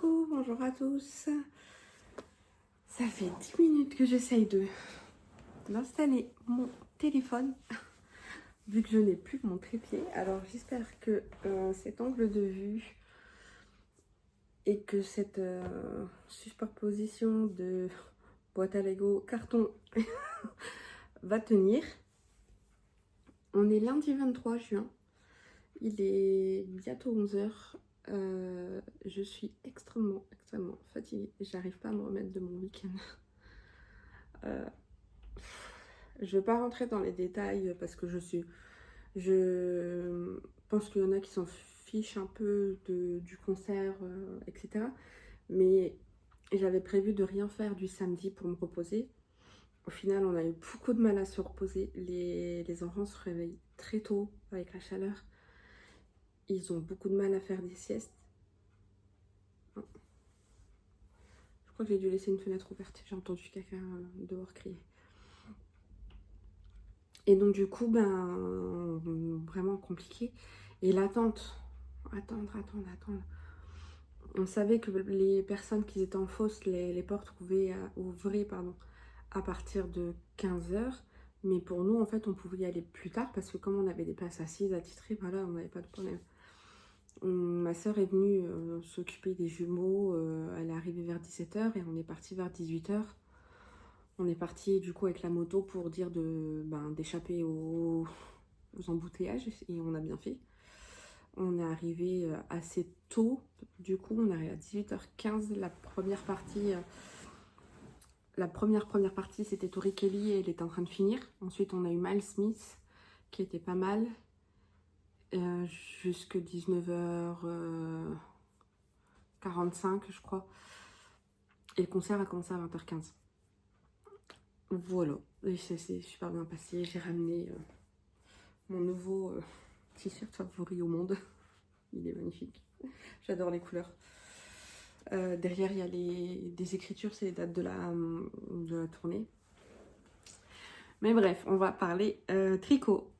Coucou, bonjour à tous. Ça fait 10 minutes que j'essaye d'installer mon téléphone, vu que je n'ai plus mon trépied. Alors j'espère que cet angle de vue et que cette superposition de boîte à Lego carton va tenir. On est lundi 23 juin. Il est bientôt 11h. Je suis extrêmement fatiguée. J'arrive pas à me remettre de mon week-end. Je ne vais pas rentrer dans les détails parce que je pense qu'il y en a qui s'en fichent un peu du concert, etc. Mais j'avais prévu de rien faire du samedi pour me reposer. Au final, on a eu beaucoup de mal à se reposer. Les enfants se réveillent très tôt avec la chaleur. Ils ont beaucoup de mal à faire des siestes. Je crois que j'ai dû laisser une fenêtre ouverte. J'ai entendu quelqu'un dehors crier. Et donc du coup, vraiment compliqué. Et l'attente, attendre. On savait que les personnes qui étaient en fosse, les portes pouvaient ouvrir à partir de 15h. Mais pour nous, en fait, on pouvait y aller plus tard parce que comme on avait des places assises attitrées, voilà, on n'avait pas de problème. Ma soeur est venue s'occuper des jumeaux. Elle est arrivée vers 17h et on est parti vers 18h. On est parti du coup avec la moto pour dire d'échapper aux embouteillages et on a bien fait. On est arrivé assez tôt, du coup on est arrivé à 18h15. La première partie c'était Tori Kelly et elle était en train de finir. Ensuite on a eu Miles Smith qui était pas mal jusque 19h45 je crois. Et le concert a commencé à 20h15. Voilà, et c'est super bien passé. J'ai ramené mon nouveau t-shirt favori au monde. Il est magnifique. J'adore les couleurs. Derrière, il y a des écritures, c'est les dates de la tournée. Mais bref, on va parler tricot.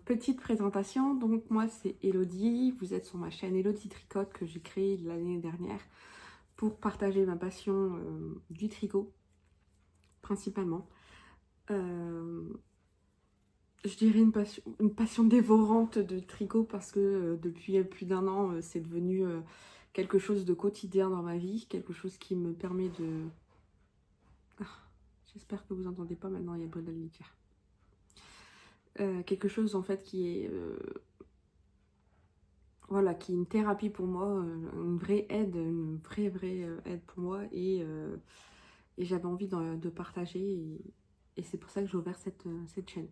Petite présentation. Donc, moi, c'est Elodie. Vous êtes sur ma chaîne Elodie Tricote que j'ai créée l'année dernière pour partager ma passion du tricot, principalement. Je dirais une passion dévorante de tricot parce que depuis plus d'1 an, c'est devenu quelque chose de quotidien dans ma vie, quelque chose qui me permet de... Ah, j'espère que vous n'entendez pas maintenant, il y a le bruit de la litière. Quelque chose en fait qui est... voilà, qui est une thérapie pour moi, une vraie aide, une vraie aide pour moi et j'avais envie de partager et c'est pour ça que j'ai ouvert cette chaîne.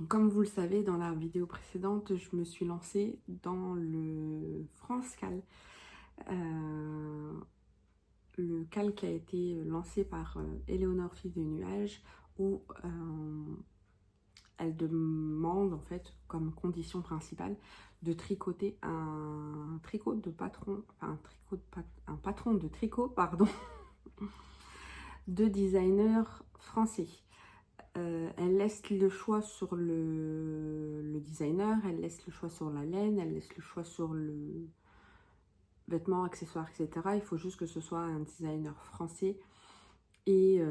Comme vous le savez, dans la vidéo précédente, je me suis lancée dans le France Cal. Le cal qui a été lancé par Éléonore Fils des Nuages, où elle demande en fait comme condition principale de tricoter un tricot de patron, enfin un patron de tricot, pardon, de designer français. Elle laisse le choix sur le designer, elle laisse le choix sur la laine, elle laisse le choix sur le vêtements, accessoires, etc. Il faut juste que ce soit un designer français. Et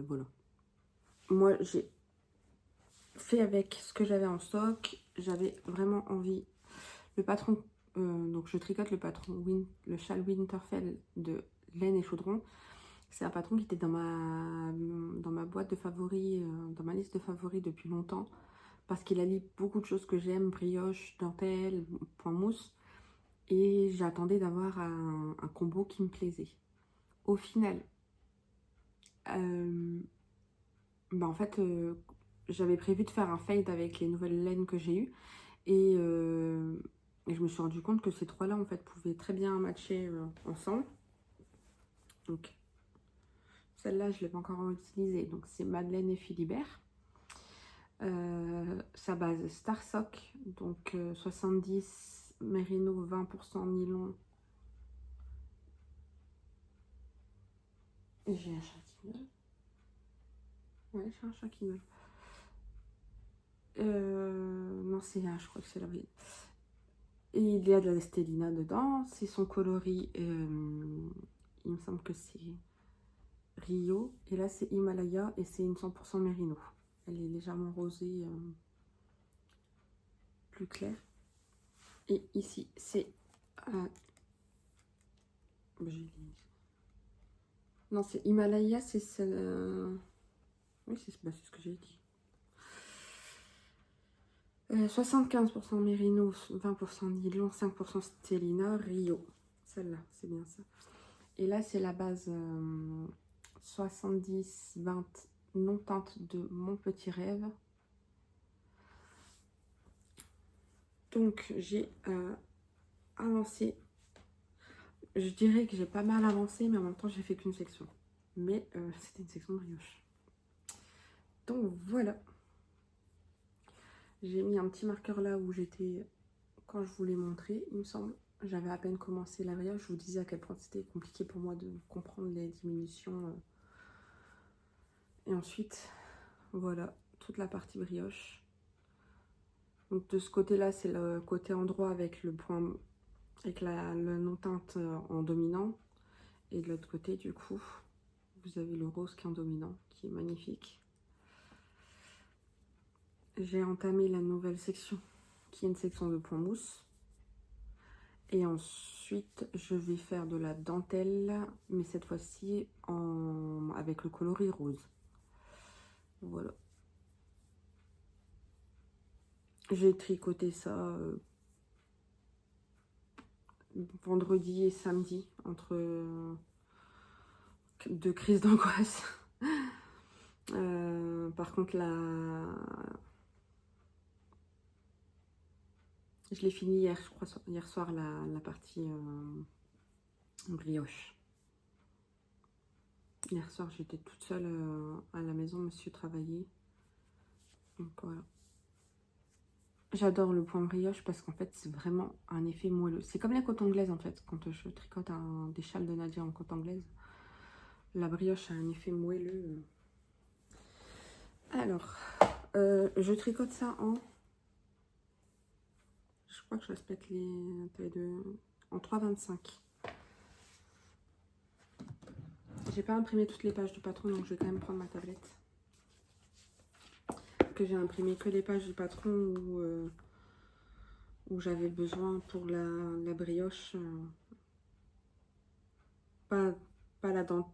voilà. Moi, j'ai fait avec ce que j'avais en stock. J'avais vraiment envie. Le patron, donc je tricote le patron, le châle Winterfell de laine et chaudron. C'est un patron qui était dans ma boîte de favoris, dans ma liste de favoris depuis longtemps. Parce qu'il allie beaucoup de choses que j'aime, brioche, dentelle, point mousse. Et j'attendais d'avoir un combo qui me plaisait. Au final, en fait, j'avais prévu de faire un fade avec les nouvelles laines que j'ai eues. Et je me suis rendu compte que ces trois-là, en fait, pouvaient très bien matcher ensemble. Donc, celle-là, je ne l'ai pas encore utilisée. Donc, c'est Madeleine et Philibert. Sa base Starsock, donc 70 mérino, 20% nylon. J'ai un chat qui meurt. Ouais, j'ai un chat qui meurt. Non, c'est là, je crois que c'est la vie. Et il y a de la stélina dedans. C'est son coloris, il me semble que c'est Rio. Et là, c'est Himalaya et c'est une 100% Mérino. Elle est légèrement rosée, plus claire. Et ici, c'est... non, c'est Himalaya, c'est celle... oui, c'est ce que j'ai dit. 75% Mérino, 20% nylon, 5% stélina, Rio. Celle-là, c'est bien ça. Et là, c'est la base 70-20 non-teinte de Mon Petit Rêve. Donc, j'ai avancé. Je dirais que j'ai pas mal avancé, mais en même temps, j'ai fait qu'une section. Mais c'était une section de brioche. Donc, voilà. J'ai mis un petit marqueur là où j'étais quand je voulais montrer, il me semble. J'avais à peine commencé la brioche. Je vous disais à quel point c'était compliqué pour moi de comprendre les diminutions. Et ensuite, voilà, toute la partie brioche. Donc de ce côté-là, c'est le côté endroit avec le point, avec le non-teinte en dominant. Et de l'autre côté, du coup, vous avez le rose qui est en dominant, qui est magnifique. J'ai entamé la nouvelle section, qui est une section de point mousse. Et ensuite, je vais faire de la dentelle, mais cette fois-ci avec le coloris rose. Voilà. J'ai tricoté ça vendredi et samedi, entre deux crises d'angoisse. Par contre, je l'ai fini hier, je crois, hier soir, la partie brioche. Hier soir, j'étais toute seule à la maison, monsieur travaillait. Donc voilà. J'adore le point brioche parce qu'en fait, c'est vraiment un effet moelleux. C'est comme la côte anglaise en fait. Quand je tricote des châles de Nadia en côte anglaise, la brioche a un effet moelleux. Alors, je tricote ça en... Je crois que je respecte les tailles en 3,25. J'ai pas imprimé toutes les pages du patron, donc je vais quand même prendre ma tablette. Que j'ai imprimé que les pages du patron où j'avais besoin pour la brioche. Pas la dentelle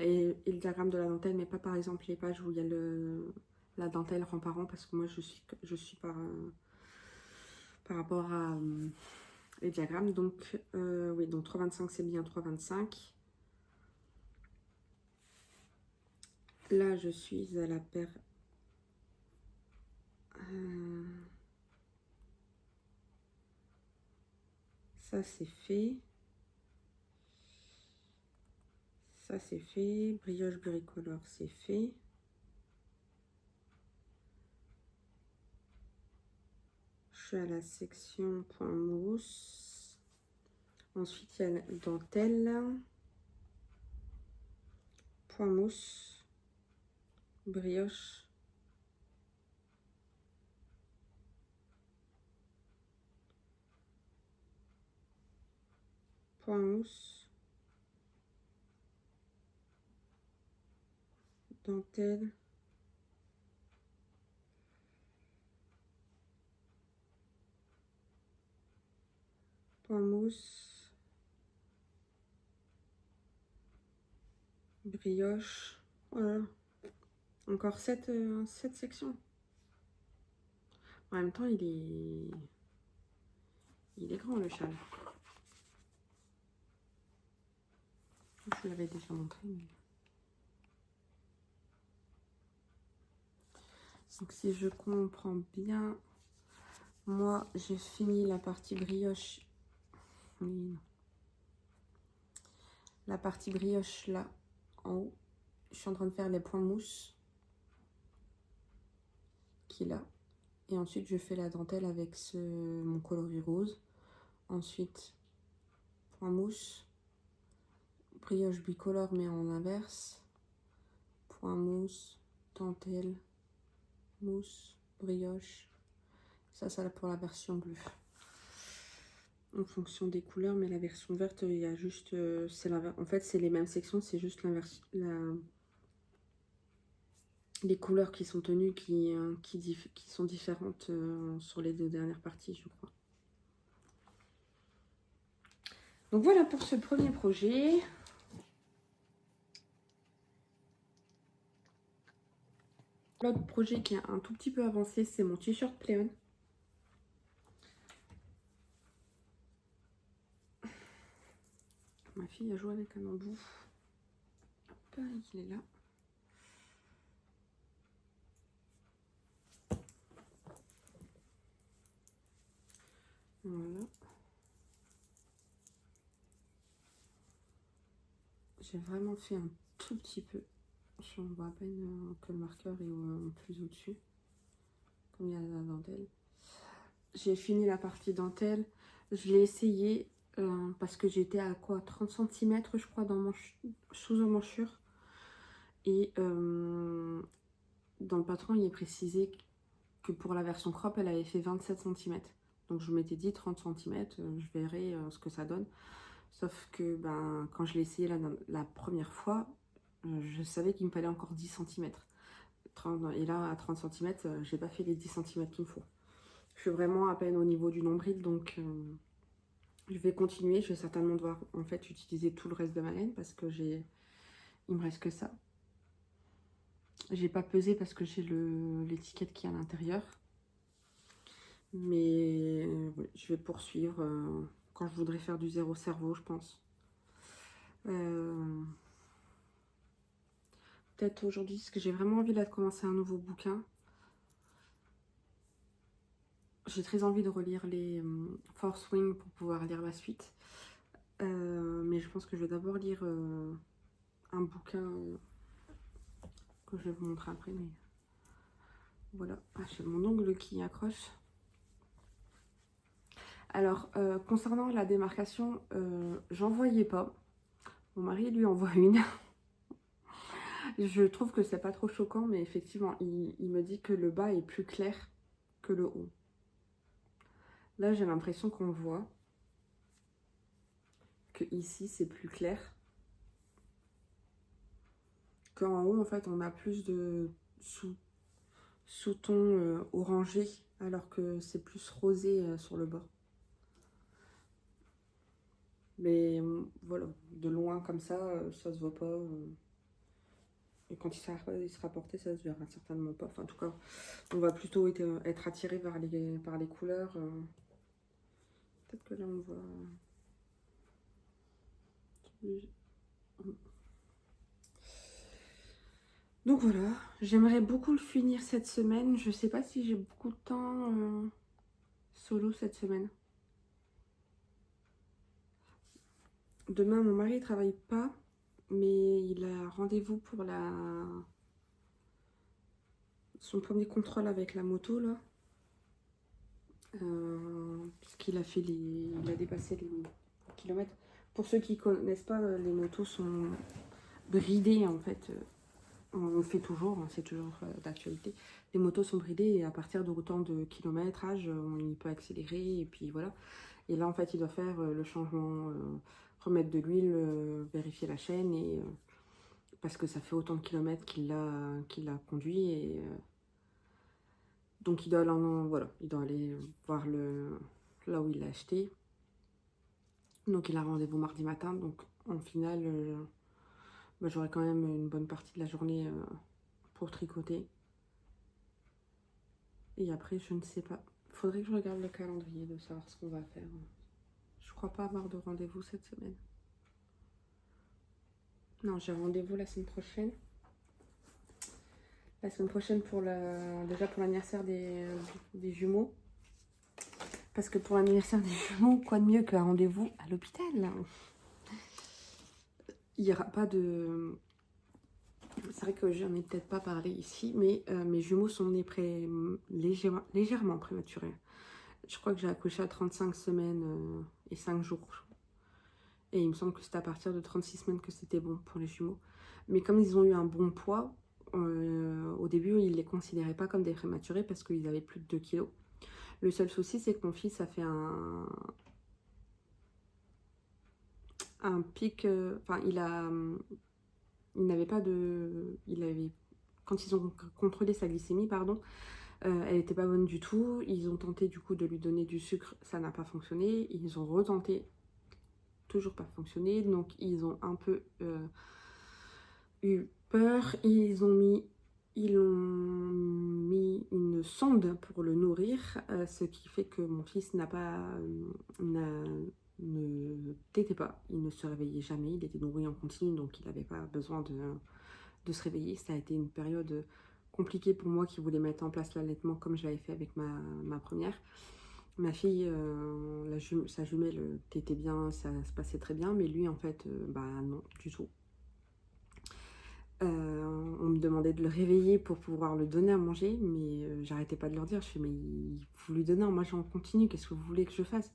et le diagramme de la dentelle, mais pas par exemple les pages où il y a la dentelle rang par rang, parce que moi je suis par rapport à les diagrammes. Donc oui, donc 3,25 c'est bien 3,25. Là je suis à la paire ça c'est fait. Ça c'est fait. Brioche bricoleur c'est fait. Je suis à la section point mousse. Ensuite il y a la dentelle, point mousse, brioche, point mousse, dentelle, point mousse, brioche. Voilà. Encore 7 sections. En même temps, il est grand le châle. Je vous l'avais déjà montré. Mais... donc si je comprends bien, moi j'ai fini la partie brioche. Oui. La partie brioche là en haut. Je suis en train de faire les points mousse qui est là. Et ensuite je fais la dentelle avec mon coloris rose. Ensuite point mousse, brioche bicolore mais en inverse, point mousse, dentelle, mousse, brioche. Ça pour la version bleue. en fonction des couleurs, mais la version verte, il y a juste, en fait, c'est les mêmes sections, c'est juste les couleurs qui sont tenues qui sont différentes sur les 2 dernières parties, je crois. Donc voilà pour ce premier projet. L'autre projet qui est un tout petit peu avancé, c'est mon t-shirt Pléon. Ma fille a joué avec un embout. Hop, il est là. Voilà. J'ai vraiment fait un tout petit peu. On voit à peine que le marqueur est plus au-dessus. Comme il y a la dentelle. J'ai fini la partie dentelle. Je l'ai essayé parce que j'étais à quoi 30 cm je crois dans sous emmanchure. Et dans le patron il est précisé que pour la version crop elle avait fait 27 cm. Donc je m'étais dit 30 cm, je verrai ce que ça donne. Sauf que ben, quand je l'ai essayé la première fois, je savais qu'il me fallait encore 10 cm. Et là à 30 cm, j'ai pas fait les 10 cm qu'il me faut. Je suis vraiment à peine au niveau du nombril, donc je vais continuer. Je vais certainement devoir en fait utiliser tout le reste de ma laine parce que il me reste que ça. J'ai pas pesé parce que j'ai l'étiquette qui est à l'intérieur. Mais ouais, je vais poursuivre quand je voudrais faire du zéro cerveau, je pense. Peut-être aujourd'hui, parce que j'ai vraiment envie là de commencer un nouveau bouquin. J'ai très envie de relire les Force Wing pour pouvoir lire la suite. Mais je pense que je vais d'abord lire un bouquin que je vais vous montrer après. Mais voilà, j'ai mon ongle qui accroche. Alors, concernant la démarcation, j'en voyais pas. Mon mari lui en voit une. Je trouve que c'est pas trop choquant, mais effectivement, il me dit que le bas est plus clair que le haut. Là, j'ai l'impression qu'on voit que ici, c'est plus clair. Qu'en haut, en fait, on a plus de sous-ton orangé, alors que c'est plus rosé sur le bord. Mais voilà, de loin comme ça se voit pas. Et quand il sera porté, ça se verra certainement pas. Enfin, en tout cas, on va plutôt être attiré par les couleurs. Peut-être que là, on voit... Donc voilà, j'aimerais beaucoup le finir cette semaine. Je sais pas si j'ai beaucoup de temps solo cette semaine. Demain, mon mari ne travaille pas, mais il a rendez-vous pour son premier contrôle avec la moto là. Puisqu'il a fait il a dépassé les kilomètres. Pour ceux qui ne connaissent pas, les motos sont bridées en fait. On le fait toujours, hein, c'est toujours d'actualité. Les motos sont bridées et à partir d'autant de kilométrage, il peut accélérer et puis voilà. Et là en fait il doit faire le changement, remettre de l'huile, vérifier la chaîne et parce que ça fait autant de kilomètres qu'il a conduit et donc il doit voilà, il doit aller voir là où il l'a acheté. Donc il a rendez-vous mardi matin, donc en final bah, j'aurai quand même une bonne partie de la journée pour tricoter. Et après je ne sais pas, faudrait que je regarde le calendrier de savoir ce qu'on va faire. Je crois pas avoir de rendez-vous cette semaine. Non, j'ai rendez-vous la semaine prochaine. La semaine prochaine déjà pour l'anniversaire des jumeaux. Parce que pour l'anniversaire des jumeaux, quoi de mieux qu'un rendez-vous à l'hôpital. Il n'y aura pas de... C'est vrai que j'en ai peut-être pas parlé ici, mais mes jumeaux sont nés légèrement prématurés. Je crois que j'ai accouché à 35 semaines et 5 jours. Et il me semble que c'était à partir de 36 semaines que c'était bon pour les jumeaux. Mais comme ils ont eu un bon poids, au début, ils ne les considéraient pas comme des prématurés parce qu'ils avaient plus de 2 kilos. Le seul souci, c'est que mon fils a fait un pic, enfin il n'avait pas de, quand ils ont contrôlé sa glycémie, pardon, elle n'était pas bonne du tout. Ils ont tenté du coup de lui donner du sucre, ça n'a pas fonctionné. Ils ont retenté, toujours pas fonctionné. Donc ils ont un peu eu peur. Ils ont mis une sonde pour le nourrir, ce qui fait que mon fils ne tétait pas, il ne se réveillait jamais, il était nourri en continu, donc il n'avait pas besoin de se réveiller. Ça a été une période compliquée pour moi qui voulais mettre en place l'allaitement comme je l'avais fait avec ma première. Ma fille, sa jumelle tétait bien, ça se passait très bien, mais lui en fait, bah non, du tout. On me demandait de le réveiller pour pouvoir le donner à manger, mais j'arrêtais pas de leur dire, je fais mais vous lui donnez en mangeant en continu, qu'est-ce que vous voulez que je fasse?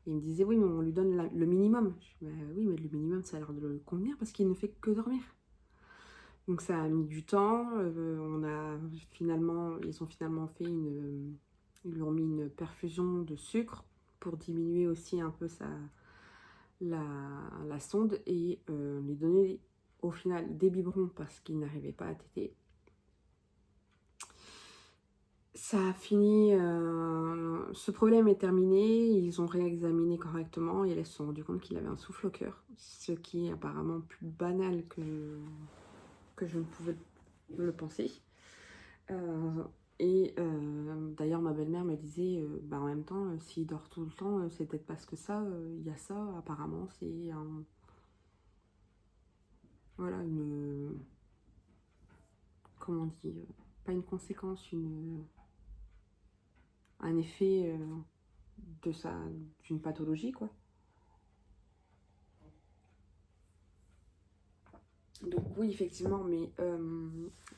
Et il me disait oui mais on lui donne le minimum. Je fais, bah, oui mais le minimum ça a l'air de le convenir parce qu'il ne fait que dormir. Donc ça a mis du temps, ils ont finalement fait ils lui ont mis une perfusion de sucre pour diminuer aussi un peu la sonde et lui donner au final des biberons parce qu'il n'arrivait pas à téter. Ça a fini, ce problème est terminé, ils ont réexaminé correctement et elles se sont rendues compte qu'il avait un souffle au cœur, ce qui est apparemment plus banal que je ne pouvais le penser. D'ailleurs ma belle-mère me disait, bah, en même temps, s'il dort tout le temps, c'est peut-être parce que ça, il y a ça, apparemment c'est voilà, comment on dit, pas une conséquence, un effet d'une pathologie, quoi. Donc oui, effectivement, mais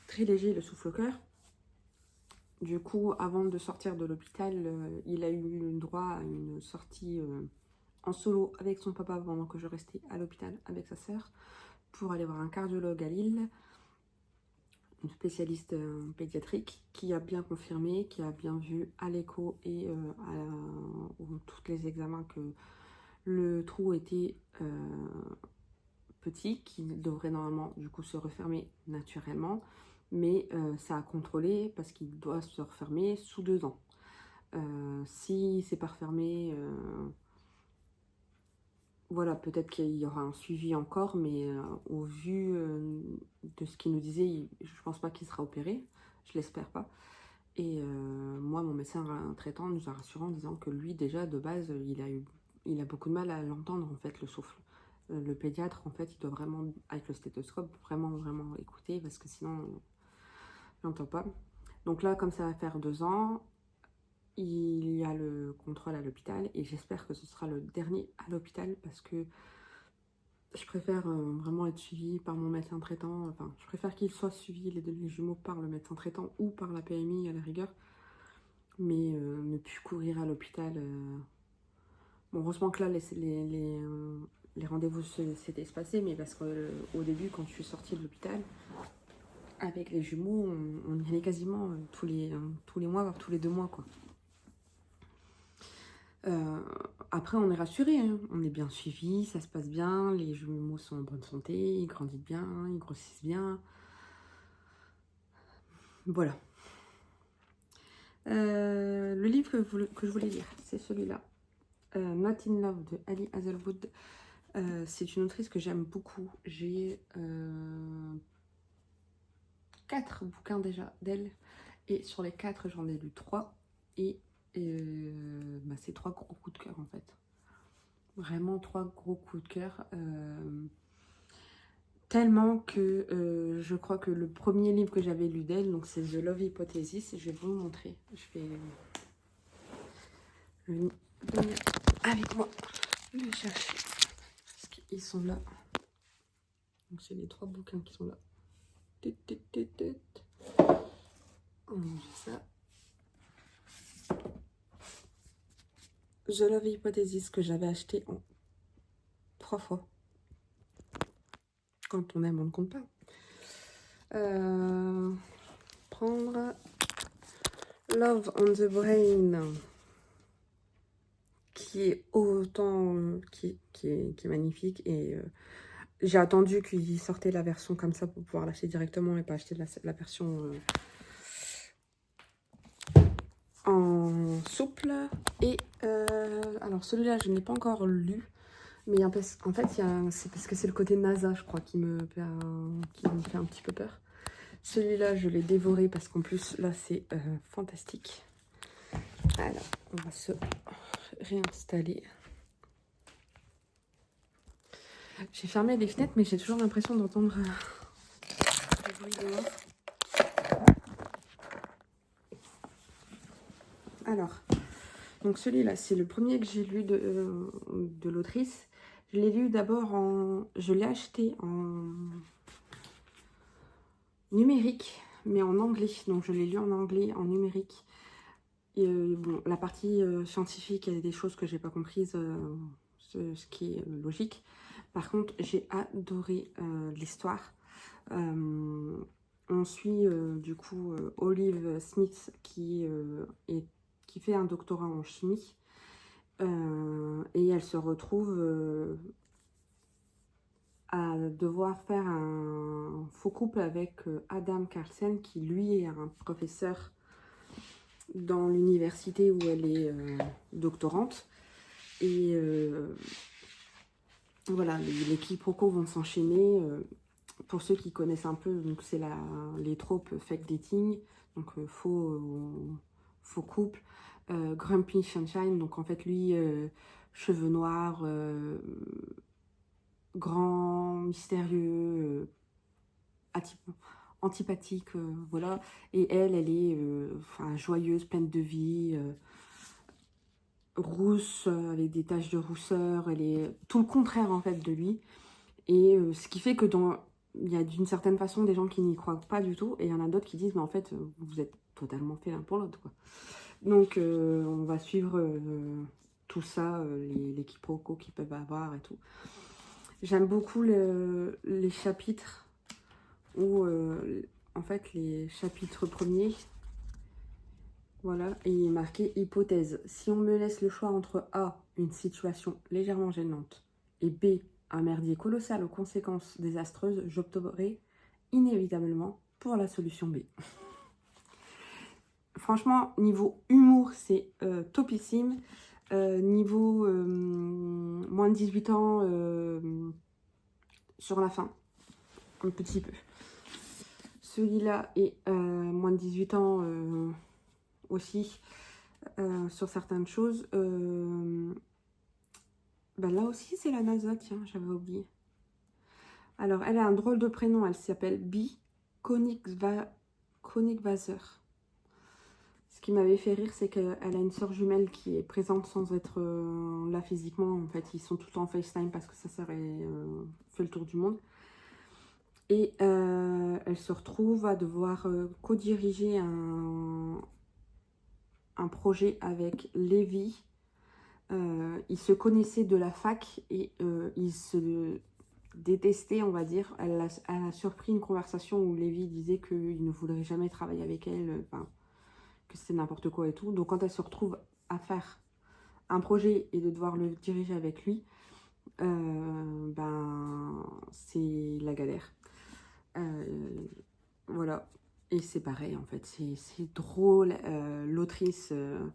très léger le souffle au cœur. Du coup, avant de sortir de l'hôpital, il a eu le droit à une sortie en solo avec son papa pendant que je restais à l'hôpital avec sa sœur pour aller voir un cardiologue à Lille, une spécialiste pédiatrique qui a bien confirmé, qui a bien vu à l'écho et tous les examens que le trou était petit, qui devrait normalement du coup se refermer naturellement, mais ça a contrôlé parce qu'il doit se refermer sous 2 ans. Si c'est pas refermé, voilà, peut-être qu'il y aura un suivi encore, mais au vu de ce qu'il nous disait, je pense pas qu'il sera opéré, je l'espère pas. Et moi, mon médecin traitant nous a rassuré en disant que lui, déjà, de base, il a beaucoup de mal à l'entendre, en fait, le souffle. Le pédiatre, en fait, il doit vraiment, avec le stéthoscope, vraiment écouter, parce que sinon, il n'entend pas. Donc là, comme ça va faire 2 ans, il y a le contrôle à l'hôpital, et j'espère que ce sera le dernier à l'hôpital, parce que je préfère vraiment être suivie par mon médecin traitant. Enfin, je préfère qu'il soit suivi, les jumeaux, par le médecin traitant ou par la PMI à la rigueur. Mais ne plus courir à l'hôpital. Bon, heureusement que là, les rendez-vous s'étaient espacés, mais parce qu'au début, quand je suis sortie de l'hôpital, avec les jumeaux, on y allait quasiment tous les mois, voire tous les 2 mois, quoi. Après, on est rassuré, hein. On est bien suivi, ça se passe bien, les jumeaux sont en bonne santé, ils grandissent bien, ils grossissent bien. Voilà. Le livre que je voulais lire, c'est celui-là. Not in Love de Ali Hazelwood. C'est une autrice que j'aime beaucoup. J'ai 4 bouquins déjà d'elle. Et sur les 4, j'en ai lu 3. Et bah, c'est 3 gros coups de cœur en fait. Vraiment 3 gros coups de cœur. Tellement que je crois que le premier livre que j'avais lu d'elle, donc c'est The Love Hypothesis. Je vais vous le montrer. Je vais le donner avec moi. Le chercher. Parce qu'ils sont là. Donc c'est les 3 bouquins qui sont là. On mange ça. The Love Hypothesis que j'avais acheté en 3 fois. Quand on aime, on ne compte pas. Prendre Love on the Brain. qui est autant... qui est magnifique. Et j'ai attendu qu'il sortait la version comme ça pour pouvoir l'acheter directement et pas acheter la version en souple. Et alors celui-là, je n'ai pas encore lu. Mais en fait, c'est parce que c'est le côté NASA, je crois, qui me fait un petit peu peur. Celui-là, je l'ai dévoré parce qu'en plus, là, c'est fantastique. Alors, on va se réinstaller. J'ai fermé les fenêtres, mais j'ai toujours l'impression d'entendre des bruits dehors. Alors, donc celui-là, c'est le premier que j'ai lu de l'autrice. Je l'ai lu d'abord je l'ai acheté en numérique, mais en anglais. Donc, je l'ai lu en anglais, en numérique. Et bon, la partie scientifique, il y a des choses que j'ai pas comprises, ce qui est logique. Par contre, j'ai adoré l'histoire. On suit du coup Olive Smith qui fait un doctorat en chimie. Et elle se retrouve à devoir faire un faux couple avec Adam Carlsen, qui lui est un professeur dans l'université où elle est doctorante. Et voilà, les quiproquos vont s'enchaîner. Pour ceux qui connaissent un peu, donc c'est les tropes fake dating, donc faux couple. Grumpy Sunshine, donc en fait lui, cheveux noirs, grand, mystérieux, antipathique, voilà. Et elle est joyeuse, pleine de vie, rousse, avec des taches de rousseur. Elle est tout le contraire en fait de lui. Et ce qui fait que il y a d'une certaine façon des gens qui n'y croient pas du tout, et il y en a d'autres qui disent mais en fait vous êtes totalement fait l'un pour l'autre, quoi. Donc on va suivre tout ça, les quiproquos qu'ils peuvent avoir et tout. J'aime beaucoup les chapitres où en fait les chapitres premiers, voilà, et il est marqué hypothèse. Si on me laisse le choix entre A, une situation légèrement gênante, et B, un merdier colossal aux conséquences désastreuses, j'opterai inévitablement pour la solution B. Franchement, niveau humour, c'est topissime. Niveau moins de 18 ans, sur la fin, un petit peu. Celui-là est moins de 18 ans aussi, sur certaines choses. Ben là aussi, c'est la NASA, tiens, j'avais oublié. Alors, elle a un drôle de prénom, elle s'appelle Bi Koenigswasser. Ce qui m'avait fait rire, c'est qu'elle a une sœur jumelle qui est présente sans être là physiquement. En fait, ils sont tout le temps en FaceTime parce que sa sœur fait le tour du monde. Et elle se retrouve à devoir co-diriger un projet avec Lévi. Ils se connaissaient de la fac et ils se détestaient, on va dire. Elle a surpris une conversation où Lévi disait qu'il ne voudrait jamais travailler avec elle, que c'était n'importe quoi et tout. Donc quand elle se retrouve à faire un projet et de devoir le diriger avec lui, c'est la galère. Voilà. Et c'est pareil, en fait. C'est drôle. L'autrice, elle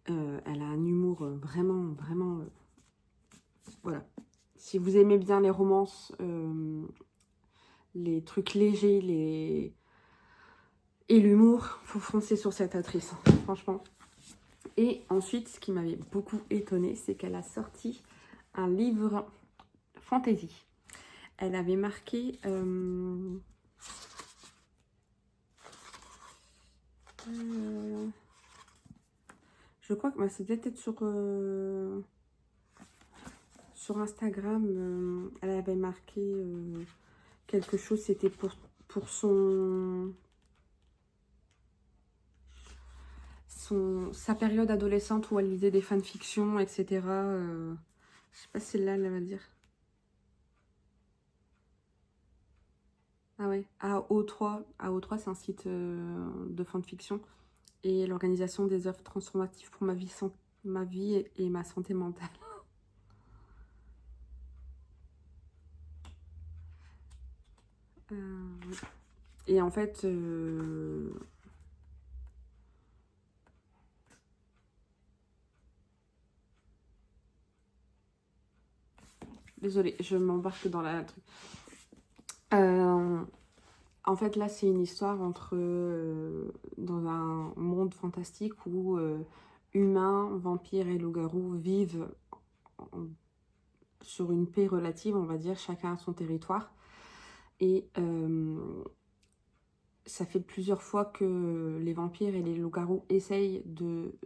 a un humour vraiment, vraiment... voilà. Si vous aimez bien les romances, les trucs légers, et l'humour, faut foncer sur cette actrice, franchement. Et ensuite, ce qui m'avait beaucoup étonnée, c'est qu'elle a sorti un livre fantasy. Elle avait marqué... je crois que c'est peut-être sur Instagram. Elle avait marqué quelque chose, c'était pour sa période adolescente où elle lisait des fanfictions, etc. Je sais pas si celle-là, elle va dire. Ah ouais, AO3. AO3, c'est un site de fanfiction. Et l'organisation des œuvres transformatives pour ma vie ma vie et ma santé mentale. Et en fait, désolée, je m'embarque dans la truc. En fait, là, c'est une histoire entre dans un monde fantastique où humains, vampires et loups-garous vivent sur une paix relative, on va dire, chacun à son territoire. Et ça fait plusieurs fois que les vampires et les loups-garous essayent de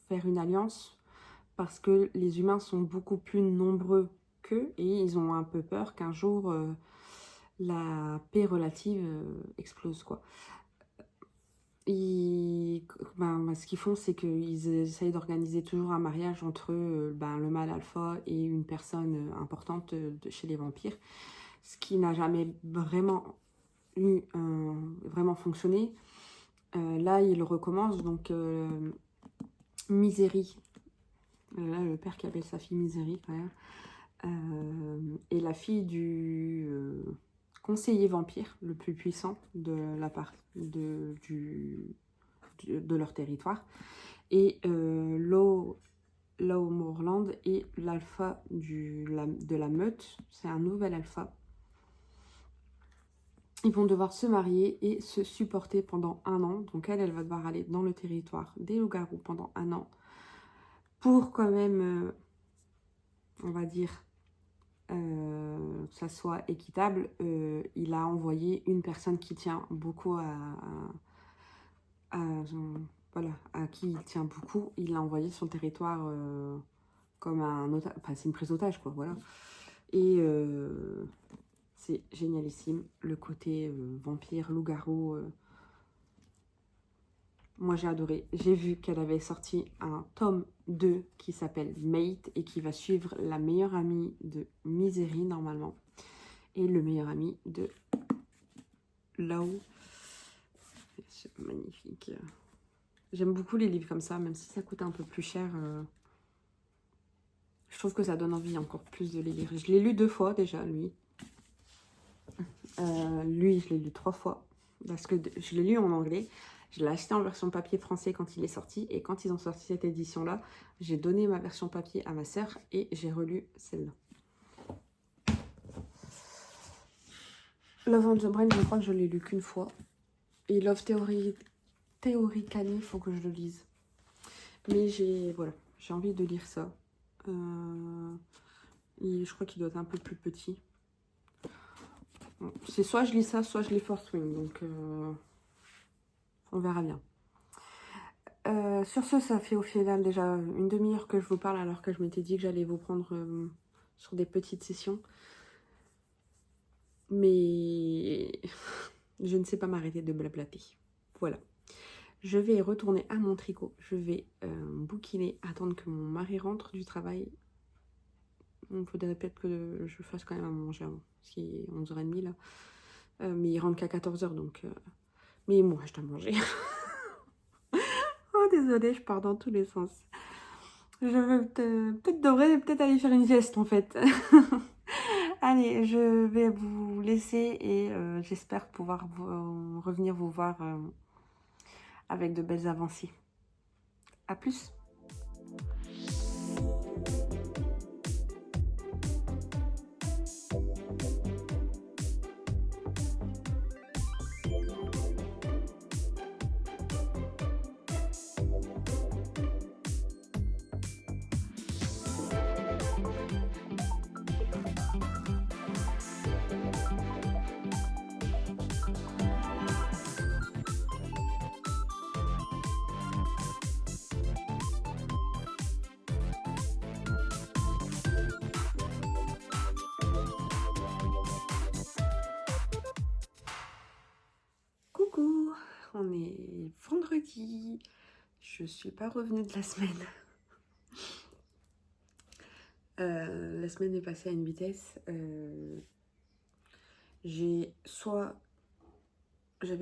faire une alliance parce que les humains sont beaucoup plus nombreux qu'eux et ils ont un peu peur qu'un jour la paix relative explose, quoi. Ce qu'ils font, c'est qu'ils essayent d'organiser toujours un mariage entre le mâle alpha et une personne importante chez les vampires, ce qui n'a jamais vraiment fonctionné. Là, il recommence, donc Misery, là, le père qui appelle sa fille Misery, quand même, est la fille du conseiller vampire le plus puissant de la part de leur territoire. Et Low-Moorland est l'alpha de la meute. C'est un nouvel alpha. Ils vont devoir se marier et se supporter pendant 1 an. Donc elle va devoir aller dans le territoire des loups-garous pendant 1 an. Pour quand même, on va dire, que ça soit équitable, il a envoyé une personne qui tient beaucoup à qui il tient beaucoup. Il l'a envoyé sur le territoire comme un otage. Enfin, c'est une prise d'otage, quoi, voilà. Et c'est génialissime, le côté vampire, loup-garou. Moi, j'ai adoré. J'ai vu qu'elle avait sorti un tome 2 qui s'appelle Mate et qui va suivre la meilleure amie de Misery, normalement. Et le meilleur ami de Lao. C'est magnifique. J'aime beaucoup les livres comme ça, même si ça coûte un peu plus cher. Je trouve que ça donne envie encore plus de les lire. Je l'ai lu 2 fois déjà, lui. Lui, je l'ai lu 3 fois. Parce que je l'ai lu en anglais. Je l'ai acheté en version papier français quand il est sorti. Et quand ils ont sorti cette édition-là, j'ai donné ma version papier à ma sœur et j'ai relu celle-là. Love on the Brain, je crois que je l'ai lu qu'une fois. Et Love Theorically, il faut que je le lise. Mais j'ai envie de lire ça. Je crois qu'il doit être un peu plus petit. Bon, c'est soit je lis ça, soit je lis Fourth Wing. Donc, on verra bien. Sur ce, ça fait au final déjà une demi-heure que je vous parle alors que je m'étais dit que j'allais vous prendre sur des petites sessions. Mais je ne sais pas m'arrêter de blablater. Voilà. Je vais retourner à mon tricot. Je vais bouquiner, attendre que mon mari rentre du travail. Il faudrait peut-être que je fasse quand même à manger avant. Parce qu'il est 11h30 là. Mais il rentre qu'à 14h donc... Mais moi, je dois manger. Oh, désolée, je pars dans tous les sens. Je vais peut-être aller faire une sieste en fait. Allez, je vais vous laisser et j'espère pouvoir revenir vous voir avec de belles avancées. À plus! Coucou, on est vendredi. Je suis pas revenue de la semaine. La semaine est passée à une vitesse. J'avais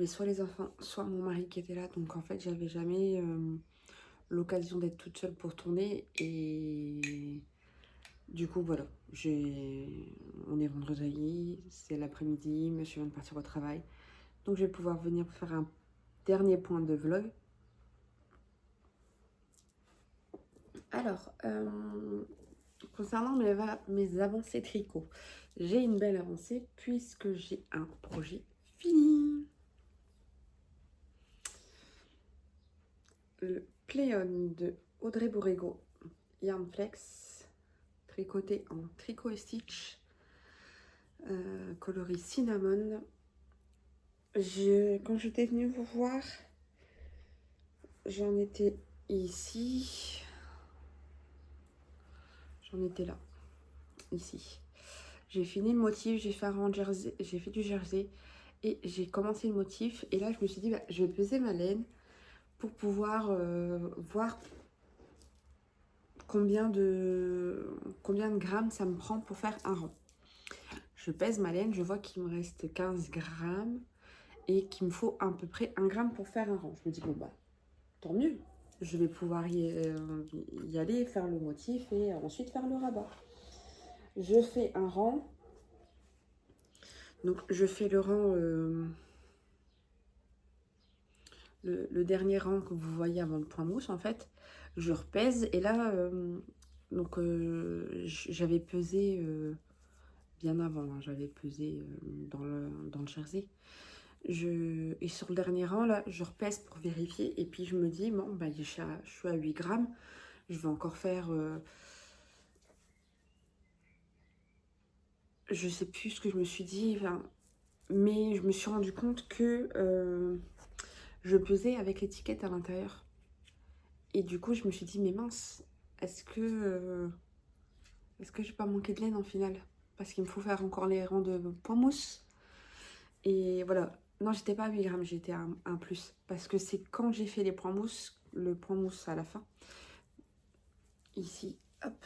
soit les enfants, soit mon mari qui était là. Donc en fait, j'avais jamais l'occasion d'être toute seule pour tourner. Et du coup, voilà, on est vendredi, c'est l'après-midi, monsieur vient de partir au travail. Donc, je vais pouvoir venir faire un dernier point de vlog. Alors, concernant mes avancées tricot, j'ai une belle avancée puisque j'ai un projet fini. Le Pléon de Audrey Borrego Yarnflex, tricoté en tricot et stitch, coloris cinnamon. Quand j'étais venue vous voir, j'en étais ici. J'en étais là, ici. J'ai fini le motif, j'ai fait un rang jersey, j'ai fait du jersey et j'ai commencé le motif. Et là, je me suis dit, bah, je vais peser ma laine pour pouvoir voir combien de grammes ça me prend pour faire un rang. Je pèse ma laine, je vois qu'il me reste 15 grammes et qu'il me faut à peu près 1 gramme pour faire un rang. Je me dis, bon, bah, tant mieux. Je vais pouvoir y aller, faire le motif et ensuite faire le rabat. Je fais un rang. Donc, je fais le rang, le dernier rang que vous voyez avant le point mousse, en fait. Je repèse et là, j'avais pesé bien avant, hein, j'avais pesé dans le jersey. Et sur le dernier rang, là, je repèse pour vérifier. Et puis, je me dis, bon, bah, je suis à 8 grammes. Je vais encore faire... je sais plus ce que je me suis dit. Enfin, mais je me suis rendu compte que je pesais avec l'étiquette à l'intérieur. Et du coup, je me suis dit, mais mince, est-ce que je vais pas manquer de laine en finale? Parce qu'il me faut faire encore les rangs de point mousse. Et voilà. Non, j'étais pas à 8 grammes, j'étais à un plus. Parce que c'est quand j'ai fait les points mousse, le point mousse à la fin. Ici, hop.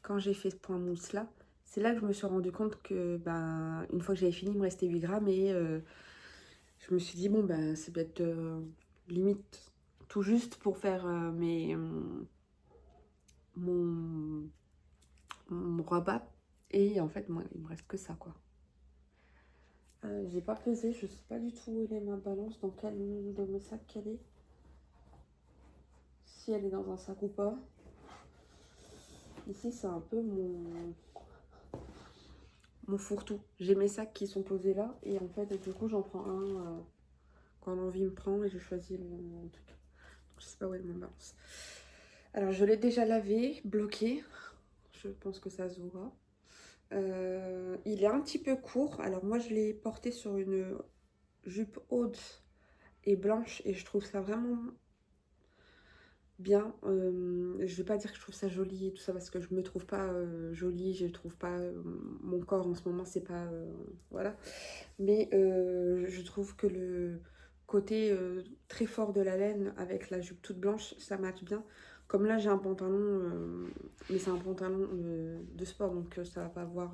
Quand j'ai fait ce point mousse là, c'est là que je me suis rendu compte que, ben, une fois que j'avais fini, il me restait 8 grammes. Et je me suis dit, bon, ben, c'est peut-être limite tout juste pour faire mon rabat. Et en fait, moi, il me reste que ça, quoi. J'ai pas pesé, je sais pas du tout où est ma balance, dans quel de mes sacs qu'elle est. Si elle est dans un sac ou pas. Ici, c'est un peu mon fourre-tout. J'ai mes sacs qui sont posés là, et en fait, du coup, j'en prends un quand l'envie me prend, et je choisis le truc. Donc, je sais pas où est ma balance. Alors, je l'ai déjà lavé, bloqué. Je pense que ça se voit. Il est un petit peu court. Alors, moi, je l'ai porté sur une jupe haute et blanche, et je trouve ça vraiment bien. Je vais pas dire que je trouve ça joli et tout ça, parce que je me trouve pas jolie, je trouve pas mon corps en ce moment, c'est pas voilà, mais je trouve que le côté très fort de la laine avec la jupe toute blanche, ça matche bien. Comme là, j'ai un pantalon, mais c'est un pantalon de sport, donc ça va pas voir,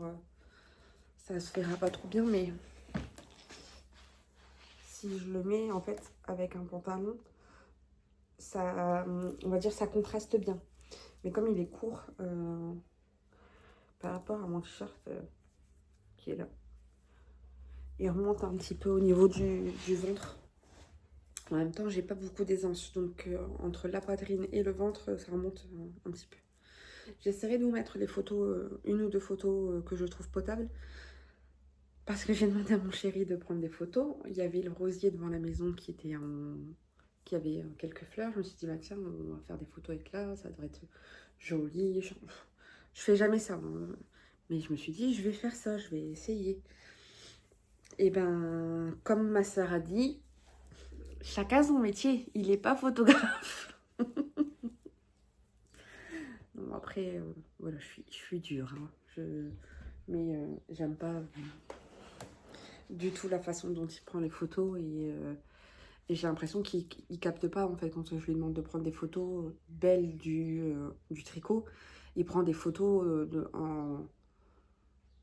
ça se verra pas trop bien, mais si je le mets en fait avec un pantalon, ça, on va dire, ça contraste bien. Mais comme il est court par rapport à mon t-shirt qui est là, il remonte un petit peu au niveau du ventre. En même temps, j'ai pas beaucoup d'aisance, donc entre la poitrine et le ventre, ça remonte un petit peu. J'essaierai de vous mettre les photos, une ou deux photos que je trouve potables. Parce que j'ai demandé à mon chéri de prendre des photos. Il y avait le rosier devant la maison qui avait quelques fleurs. Je me suis dit, bah tiens, on va faire des photos avec là, ça devrait être joli. Je fais jamais ça, hein. Mais je me suis dit, je vais faire ça, je vais essayer. Et ben, comme ma sœur a dit, chacun son métier, il n'est pas photographe. Non, après, voilà, je suis dure, hein. Mais j'aime pas du tout la façon dont il prend les photos et j'ai l'impression qu'il capte pas en fait quand je lui demande de prendre des photos belles du tricot. Il prend des photos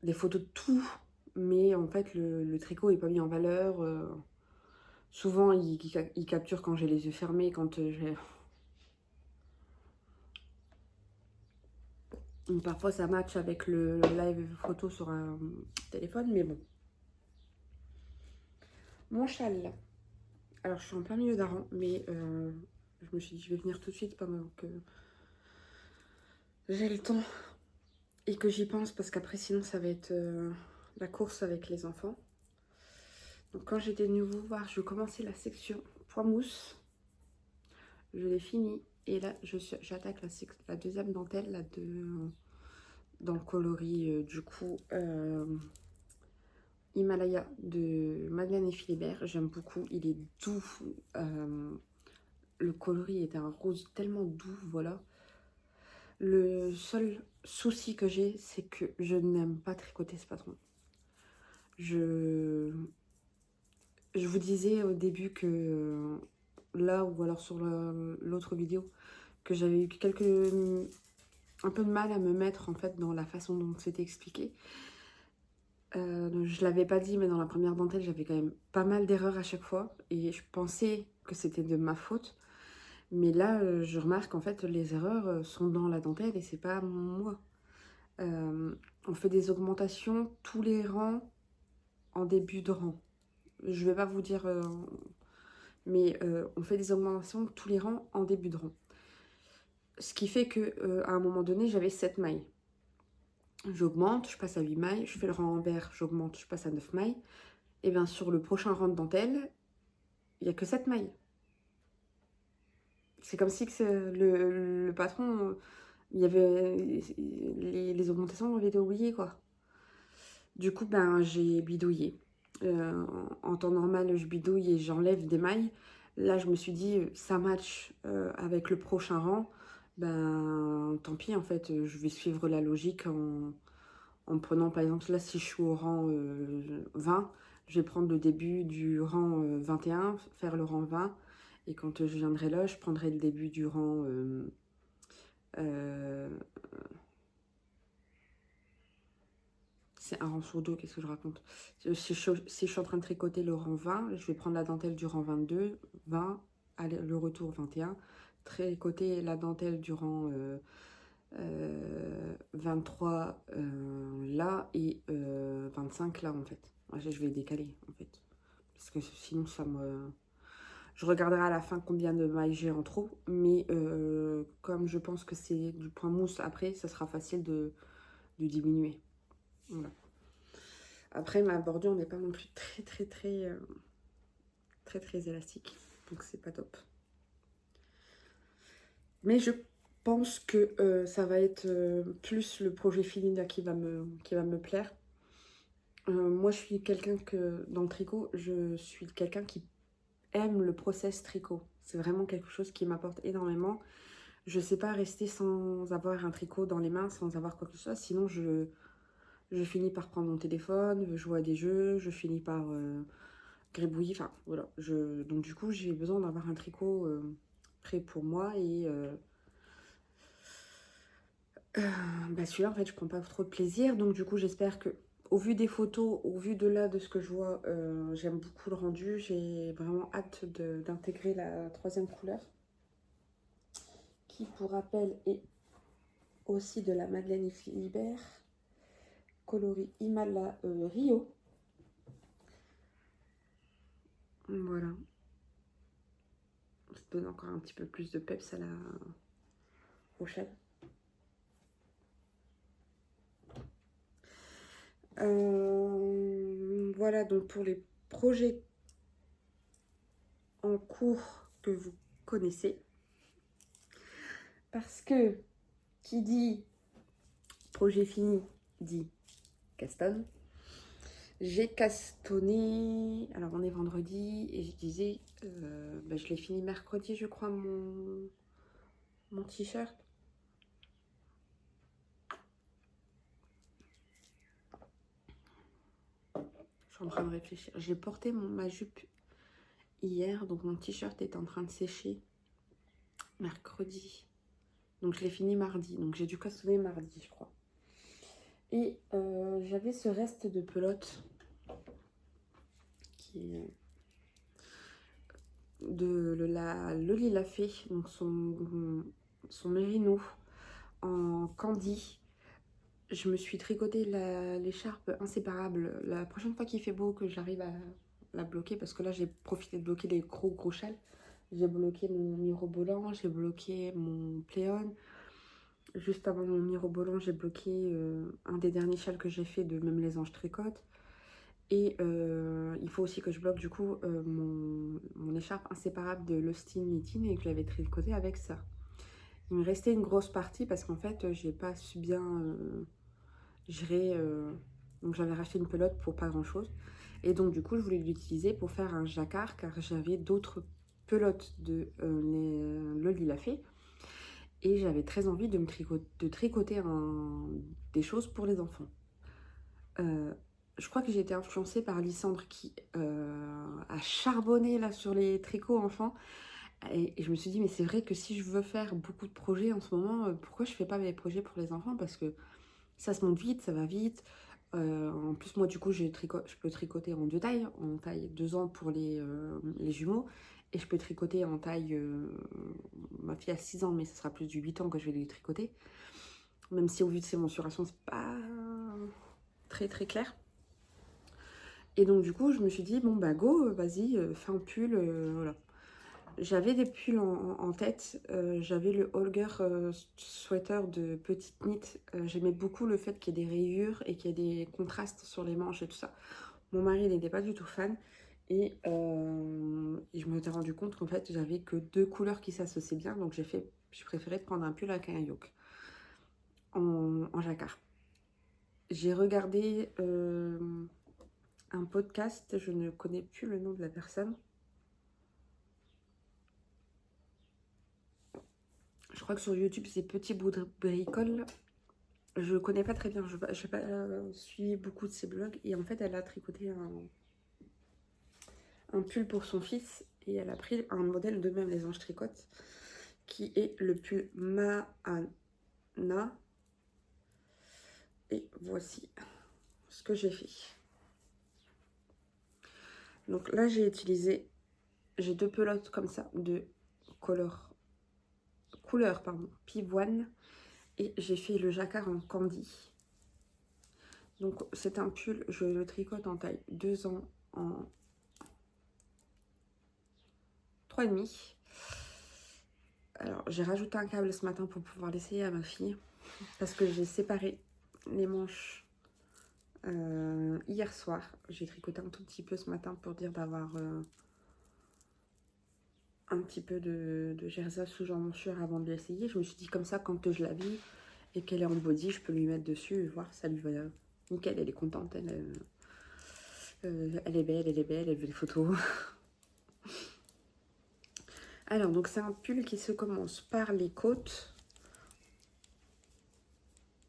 des photos de tout, mais en fait le tricot est pas mis en valeur. Souvent il capture quand j'ai les yeux fermés, quand j'ai... Donc, parfois ça match avec le live photo sur un téléphone, mais bon. Mon châle. Alors je suis en plein milieu d'un rang, mais je me suis dit je vais venir tout de suite pendant que j'ai le temps et que j'y pense, parce qu'après sinon ça va être la course avec les enfants. Donc quand j'étais venue vous voir, je commençais la section poids mousse. Je l'ai fini et là j'attaque la deuxième dentelle là, dans le coloris du coup Himalaya de Madeleine et Philibert. J'aime beaucoup, il est doux. Le coloris est un rose tellement doux, voilà. Le seul souci que j'ai, c'est que je n'aime pas tricoter ce patron. Je vous disais au début que là, ou alors sur l'autre vidéo, que j'avais eu un peu de mal à me mettre en fait dans la façon dont c'était expliqué. Je l'avais pas dit, mais dans la première dentelle, j'avais quand même pas mal d'erreurs à chaque fois. Et je pensais que c'était de ma faute. Mais là, je remarque en fait les erreurs sont dans la dentelle et c'est pas moi. On fait des augmentations tous les rangs en début de rang. Je vais pas vous dire, mais on fait des augmentations tous les rangs en début de rang. Ce qui fait que à un moment donné, j'avais 7 mailles. J'augmente, je passe à 8 mailles, je fais le rang en vert, j'augmente, je passe à 9 mailles. Et bien sur le prochain rang de dentelle, il n'y a que 7 mailles. C'est comme si que le patron, il y avait les augmentations avaient été oubliées, quoi. Du coup, ben, j'ai bidouillé. En temps normal, je bidouille et j'enlève des mailles. Là, je me suis dit, ça match avec le prochain rang. Ben, tant pis, en fait, je vais suivre la logique en prenant, par exemple, là, si je suis au rang 20, je vais prendre le début du rang 21, faire le rang 20. Et quand je viendrai là, je prendrai le début du rang... c'est un rang sur deux, qu'est-ce que je raconte? Si je suis en train de tricoter le rang 20, je vais prendre la dentelle du rang 22, 20, aller, le retour 21, tricoter la dentelle du rang 23 là et 25 là en fait. Je vais décaler en fait. Parce que sinon ça me... Je regarderai à la fin combien de mailles j'ai en trop. Mais comme je pense que c'est du point mousse après, ça sera facile de diminuer. Voilà. Après, ma bordure n'est pas non plus très élastique. Donc, c'est pas top. Mais je pense que ça va être plus le projet fini là qui va me plaire. Moi, je suis quelqu'un que, dans le tricot, je suis quelqu'un qui aime le process tricot. C'est vraiment quelque chose qui m'apporte énormément. Je sais pas rester sans avoir un tricot dans les mains, sans avoir quoi que ce soit. Sinon, je finis par prendre mon téléphone, jouer à des jeux, je finis par gribouiller. Enfin, voilà. Donc, du coup, j'ai besoin d'avoir un tricot prêt pour moi. Et bah, celui-là, en fait, je prends pas trop de plaisir. Donc, du coup, j'espère que, au vu des photos, au vu de là, de ce que je vois, j'aime beaucoup le rendu. J'ai vraiment hâte d'intégrer la troisième couleur, qui, pour rappel, est aussi de la Madeleine et Philibert, coloris Himalaya Rio. Voilà. Ça donne encore un petit peu plus de peps à la prochaine. Voilà donc pour les projets en cours que vous connaissez. Parce que qui dit projet fini dit castonne. J'ai castonné, alors on est vendredi et je disais, bah, je l'ai fini mercredi je crois mon t-shirt. Je suis en train de réfléchir. J'ai porté ma jupe hier, donc mon t-shirt est en train de sécher mercredi. Donc je l'ai fini mardi, donc j'ai dû castonner mardi je crois. Et j'avais ce reste de pelote qui est de le Lila Fée, donc son mérino en candy. je me suis tricoté l'écharpe inséparable. La prochaine fois qu'il fait beau, que j'arrive à la bloquer, parce que là j'ai profité de bloquer les gros châles. J'ai bloqué mon mirobolant, j'ai bloqué mon pléon. Juste avant mon mirobolant, j'ai bloqué un des derniers châles que j'ai fait de Même les anges tricotent. Et il faut aussi que je bloque du coup mon écharpe inséparable de Lustin Knitting et que je l'avais tricoté avec ça. Il me restait une grosse partie parce qu'en fait j'ai pas su bien gérer. Donc j'avais racheté une pelote pour pas grand chose. Et donc du coup je voulais l'utiliser pour faire un jacquard car j'avais d'autres pelotes de Loli l'a fait. Et j'avais très envie de tricoter des choses pour les enfants. Je crois que j'ai été influencée par Lysandre qui a charbonné là sur les tricots enfants. Et je me suis dit, mais c'est vrai que si je veux faire beaucoup de projets en ce moment, pourquoi je fais pas mes projets pour les enfants? Parce que ça se monte vite, ça va vite. En plus, moi, du coup, je peux tricoter en deux tailles. En taille 2 ans pour les jumeaux. Et je peux tricoter en taille... ma fille a 6 ans, mais ce sera plus du 8 ans que je vais lui tricoter. Même si au vu de ses mensurations, c'est pas très clair. Et donc du coup, je me suis dit, bon bah go, vas-y, fais un pull, voilà. J'avais des pulls en tête, j'avais le Holger sweater de petite knit. J'aimais beaucoup le fait qu'il y ait des rayures et qu'il y ait des contrastes sur les manches et tout ça. Mon mari n'était pas du tout fan et je me suis rendu compte qu'en fait, j'avais que 2 couleurs qui s'associaient bien, donc je préférais prendre un pull avec un yoke en jacquard. J'ai regardé un podcast, je ne connais plus le nom de la personne. Je crois que sur YouTube, c'est Petit Bout de Bricole. Je connais pas très bien, je n'ai pas suivi beaucoup de ses blogs. Et en fait, elle a tricoté un pull pour son fils. Et elle a pris un modèle de Même les anges tricotent, qui est le pull Mahana. Et voici ce que j'ai fait. Donc là, j'ai 2 pelotes comme ça, de couleur pivoine. Et j'ai fait le jacquard en candy. Donc c'est un pull, je le tricote en taille 2 ans en 3,5. Alors j'ai rajouté un câble ce matin pour pouvoir l'essayer à ma fille. Parce que j'ai séparé les manches hier soir. J'ai tricoté un tout petit peu ce matin pour dire d'avoir un petit peu de jersey sous j'emmensure avant de l'essayer. Je me suis dit comme ça, quand je l'habille et qu'elle est en body, je peux lui mettre dessus et voir, ça lui va nickel, elle est contente, elle est belle, elle veut des photos. Alors, donc c'est un pull qui se commence par les côtes.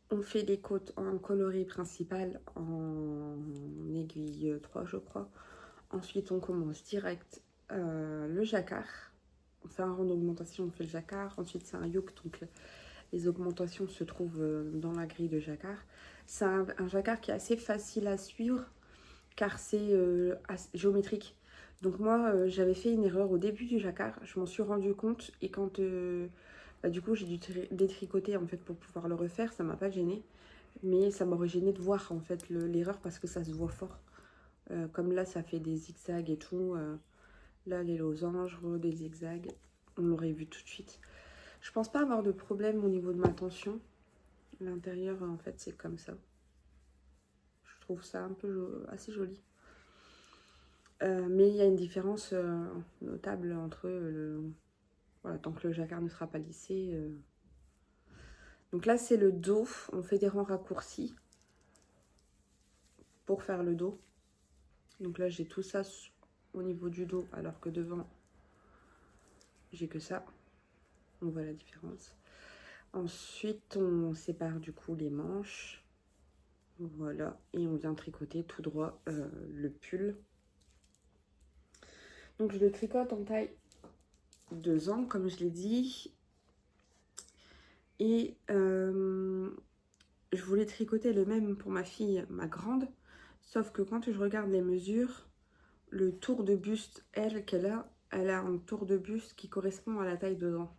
On fait les côtes en coloris principal en aiguille 3, je crois. Ensuite, on commence direct le jacquard. On fait un rang d'augmentation, on fait le jacquard. Ensuite, c'est un yoke, donc les augmentations se trouvent dans la grille de jacquard. C'est un jacquard qui est assez facile à suivre car c'est géométrique. Donc moi, j'avais fait une erreur au début du jacquard, je m'en suis rendu compte et quand du coup j'ai dû détricoter en fait pour pouvoir le refaire, ça m'a pas gêné, mais ça m'aurait gêné de voir en fait l'erreur parce que ça se voit fort. Comme là ça fait des zigzags et tout, là les losanges, des zigzags, on l'aurait vu tout de suite. Je pense pas avoir de problème au niveau de ma tension. L'intérieur en fait c'est comme ça. Je trouve ça un peu assez joli. Mais il y a une différence notable entre voilà, tant que le jacquard ne sera pas lissé. Donc là, c'est le dos. On fait des rangs raccourcis pour faire le dos. Donc là, j'ai tout ça au niveau du dos, alors que devant, j'ai que ça. On voit la différence. Ensuite, on sépare du coup les manches. Voilà. Et on vient tricoter tout droit le pull. Donc je le tricote en taille 2 ans, comme je l'ai dit. Et je voulais tricoter le même pour ma fille, ma grande. Sauf que quand je regarde les mesures, le tour de buste, elle a un tour de buste qui correspond à la taille 2 ans.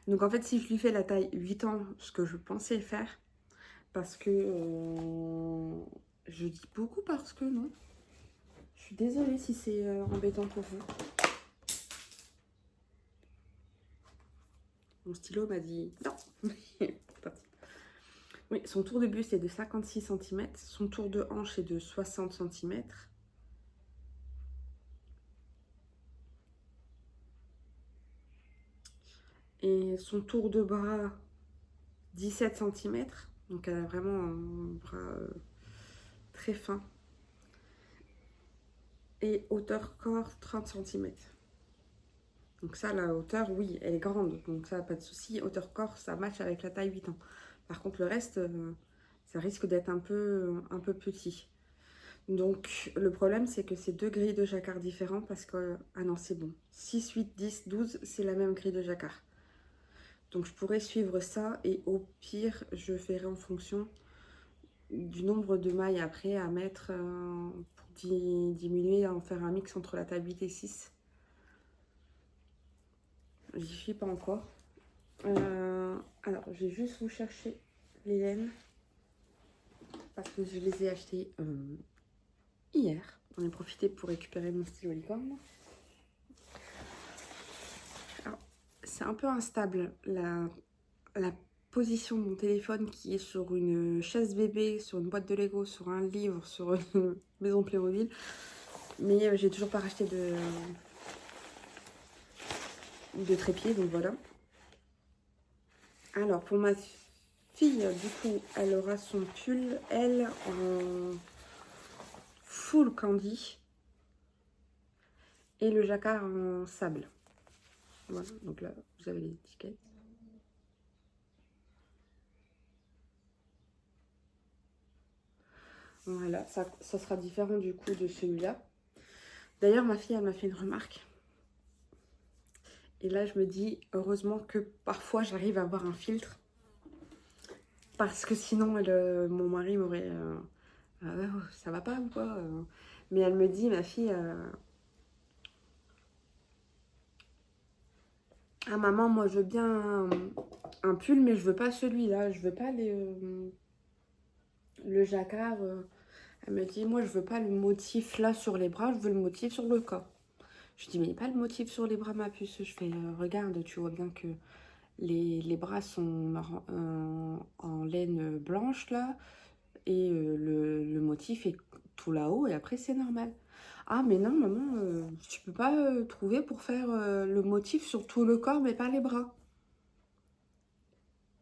Donc en fait, si je lui fais la taille 8 ans, ce que je pensais faire, parce que je dis beaucoup parce que non. Je suis désolée si c'est embêtant pour vous. Mon stylo m'a dit non. Oui, son tour de buste est de 56 cm, son tour de hanche est de 60 cm. Et son tour de bras, 17 cm. Donc elle a vraiment un bras très fin. Et hauteur corps, 30 cm. Donc ça, la hauteur, oui, elle est grande. Donc ça, pas de souci. Hauteur corps, ça match avec la taille 8 ans. Par contre, le reste, ça risque d'être un peu petit. Donc le problème, c'est que c'est deux grilles de jacquard différents parce que... Ah non, c'est bon. 6, 8, 10, 12, c'est la même grille de jacquard. Donc je pourrais suivre ça et au pire, je ferai en fonction du nombre de mailles après à mettre pour diminuer, en faire un mix entre la taille 8 et 6. J'y suis pas encore. Alors, je vais juste vous chercher les laines parce que je les ai achetées hier. J'en ai profité pour récupérer mon stylo licorne. Alors, c'est un peu instable la position de mon téléphone qui est sur une chaise bébé, sur une boîte de Lego, sur un livre, sur une maison Playmobil. Mais j'ai toujours pas racheté de trépied, donc voilà. Alors, pour ma fille, du coup, elle aura son pull, elle, en full candy. Et le jacquard en sable. Voilà, donc là, vous avez l'étiquette. Voilà, ça sera différent du coup de celui-là. D'ailleurs, ma fille, elle m'a fait une remarque. Et là, je me dis, heureusement que parfois, j'arrive à avoir un filtre. Parce que sinon, mon mari m'aurait... ça va pas ou quoi Mais elle me dit, ma fille... ah maman, moi je veux bien un pull, mais je veux pas celui-là. Je veux pas le jacquard. Elle me dit, moi je veux pas le motif là sur les bras, je veux le motif sur le corps. Je dis, mais pas le motif sur les bras, ma puce. Je fais, regarde, tu vois bien que les bras sont en laine blanche là. Et le motif est tout là-haut et après c'est normal. Ah mais non maman, tu peux pas trouver pour faire le motif sur tout le corps mais pas les bras.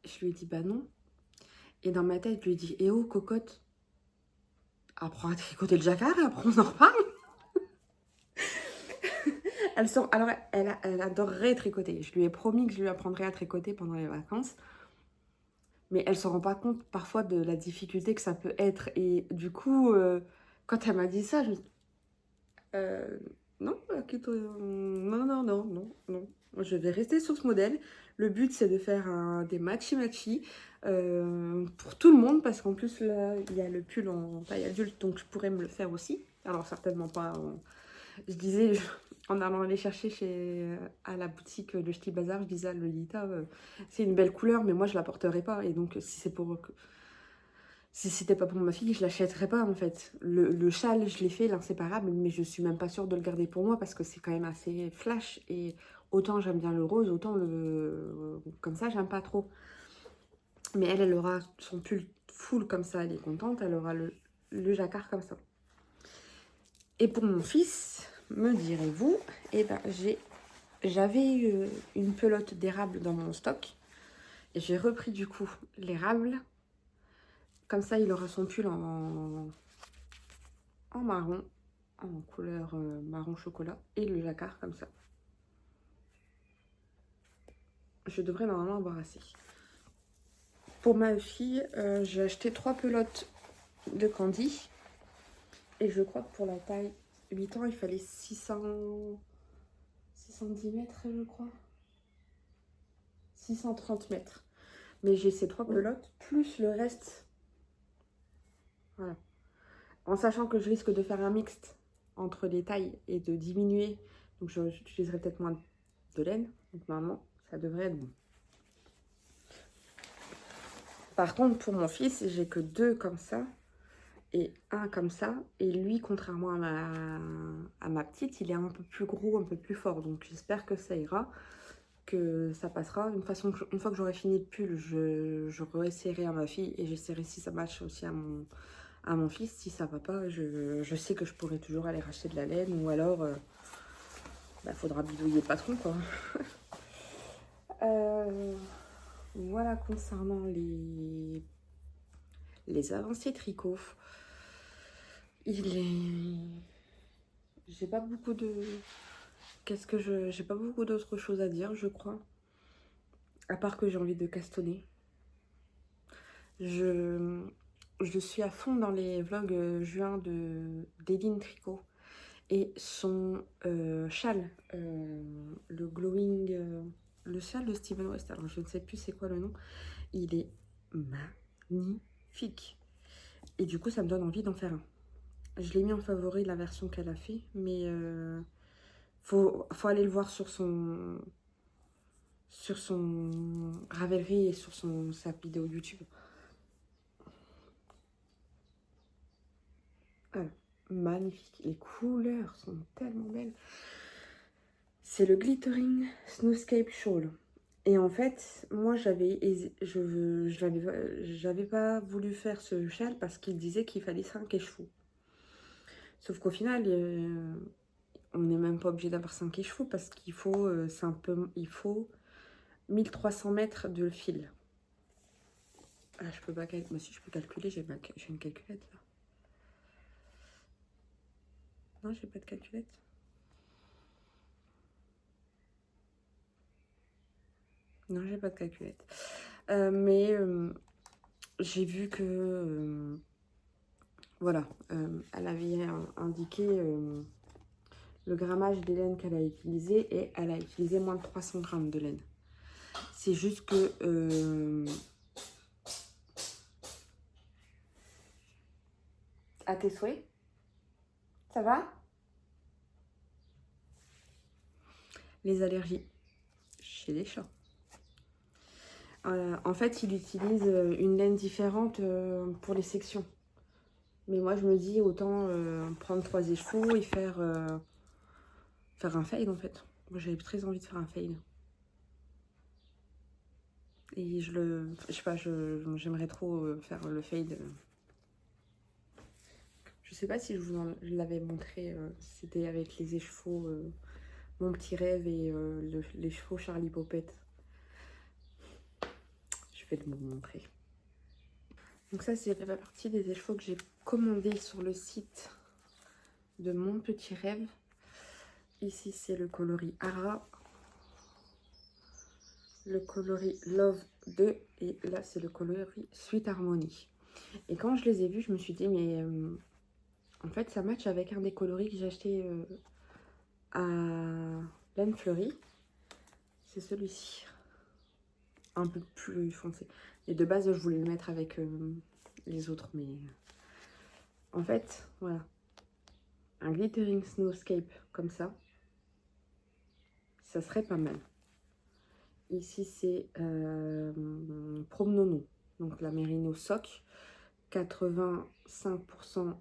Je lui ai dit bah non. Et dans ma tête je lui ai dit eh oh cocotte, apprends à tricoter le jacquard et après on en reparle. Alors elle adorerait tricoter. Je lui ai promis que je lui apprendrais à tricoter pendant les vacances. Mais elle se rend pas compte parfois de la difficulté que ça peut être. Et du coup, quand elle m'a dit ça, je me suis dit, non, non, non, non, non, non. Je vais rester sur ce modèle. Le but, c'est de faire des matchy-matchy pour tout le monde. Parce qu'en plus, là, il y a le pull en taille adulte. Donc, je pourrais me le faire aussi. Alors, certainement pas. Je disais, en allant aller chercher à la boutique de Ch'ti Bazar, je disais à Lolita, c'est une belle couleur, mais moi, je la porterai pas. Et donc, si c'était pas pour ma fille, je l'achèterais pas en fait. Le châle, je l'ai fait, l'inséparable, mais je suis même pas sûre de le garder pour moi parce que c'est quand même assez flash. Et autant j'aime bien le rose, autant comme ça, j'aime pas trop. Mais elle aura son pull full comme ça, elle est contente. Elle aura le jacquard comme ça. Et pour mon fils, me direz-vous, eh ben, j'avais une pelote d'érable dans mon stock. Et j'ai repris du coup l'érable. Comme ça, il aura son pull en marron, en couleur marron chocolat, et le jacquard comme ça. Je devrais normalement avoir assez. Pour ma fille, j'ai acheté 3 pelotes de candy. Et je crois que pour la taille 8 ans, il fallait 610 mètres, je crois. 630 mètres. Mais j'ai ces 3 pelotes, plus le reste. Voilà. En sachant que je risque de faire un mixte entre les tailles et de diminuer. Donc j'utiliserai peut-être moins de laine. Donc normalement, ça devrait être bon. Par contre, pour mon fils, j'ai que 2 comme ça et un comme ça. Et lui, contrairement à ma petite, il est un peu plus gros, un peu plus fort. Donc j'espère que ça ira, que ça passera. Une fois que j'aurai fini le pull, je réessayerai à ma fille et j'essaierai si ça match aussi à mon fils. Si ça va pas, je sais que je pourrai toujours aller racheter de la laine ou alors faudra bidouiller le patron, quoi. Voilà concernant les avancées tricot. J'ai pas beaucoup de... J'ai pas beaucoup d'autres choses à dire, je crois. À part que j'ai envie de castonner. Je suis à fond dans les vlogs juin d'Eline Tricot. Et son châle, le glowing... le châle de Steven West, alors je ne sais plus c'est quoi le nom. Il est magnifique. Et du coup, ça me donne envie d'en faire un. Je l'ai mis en favori, la version qu'elle a fait, mais faut aller le voir sur son Ravelry et sur sa vidéo YouTube. Voilà. Magnifique. Les couleurs sont tellement belles. C'est le Glittering Snowscape Shawl. Et en fait, moi, j'avais pas voulu faire ce châle parce qu'il disait qu'il fallait 5 écheveaux. Sauf qu'au final, on n'est même pas obligé d'avoir 5 écheveaux parce qu'il faut, il faut 1300 mètres de fil. Ah, je peux pas calculer. Bah, si, je peux calculer, j'ai une calculette là. Non, j'ai pas de calculette. Non, j'ai pas de calculette. Mais j'ai vu que voilà, elle avait indiqué le grammage des laines qu'elle a utilisé et elle a utilisé moins de 300 grammes de laine. C'est juste que à tes souhaits, ça va? Les allergies chez les chats. En fait, il utilise une laine différente pour les sections. Mais moi, je me dis autant prendre 3 écheveaux et faire un fade en fait. Moi, j'avais très envie de faire un fade. Et je sais pas, j'aimerais trop faire le fade. Je sais pas si je l'avais montré, c'était avec les écheveaux, mon petit rêve et les chevaux Charlie Popette. Je vais le montrer. Donc ça, c'est fait partie des écheveaux que j'ai commandés sur le site de mon petit rêve. Ici, c'est le coloris Ara, le coloris Love 2 et là, c'est le coloris Sweet Harmony. Et quand je les ai vus, je me suis dit, mais en fait, ça match avec un des coloris que j'ai acheté à Laine Fleurie. C'est celui-ci. Un peu plus foncé. Et de base, je voulais le mettre avec les autres, mais en fait, voilà. Un Glittering Snowscape comme ça serait pas mal. Ici, c'est Promenons-nous. Donc la Merino Sock, 85%,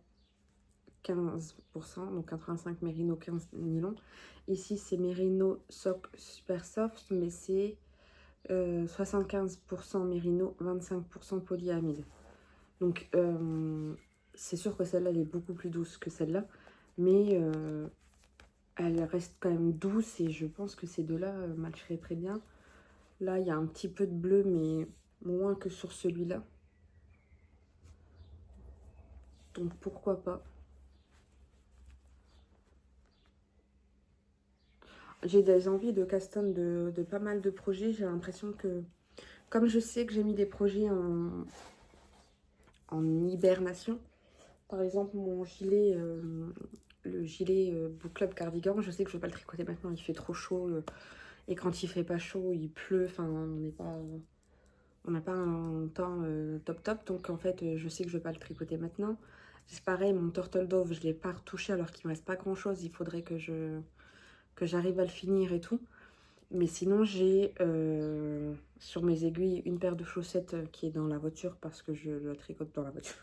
15%, donc 85 Merino, 15 nylon. Ici, c'est Merino Sock Super Soft, mais c'est 75% Merino, 25% polyamide. Donc, c'est sûr que celle-là, elle est beaucoup plus douce que celle-là, mais elle reste quand même douce et je pense que ces deux-là matcheraient très bien. Là, il y a un petit peu de bleu, mais moins que sur celui-là. Donc, pourquoi pas. J'ai des envies de custom de pas mal de projets. J'ai l'impression que, comme je sais que j'ai mis des projets en hibernation, par exemple, mon gilet, le gilet Book Club Cardigan, je sais que je ne vais pas le tricoter maintenant, il fait trop chaud. Et quand il fait pas chaud, il pleut, enfin, on n'a pas un temps top. Donc, en fait, je sais que je ne vais pas le tricoter maintenant. C'est pareil, mon Turtle Dove, je ne l'ai pas retouché alors qu'il ne me reste pas grand-chose. Il faudrait que j'arrive à le finir et tout. Mais sinon, j'ai sur mes aiguilles une paire de chaussettes qui est dans la voiture parce que je la tricote dans la voiture.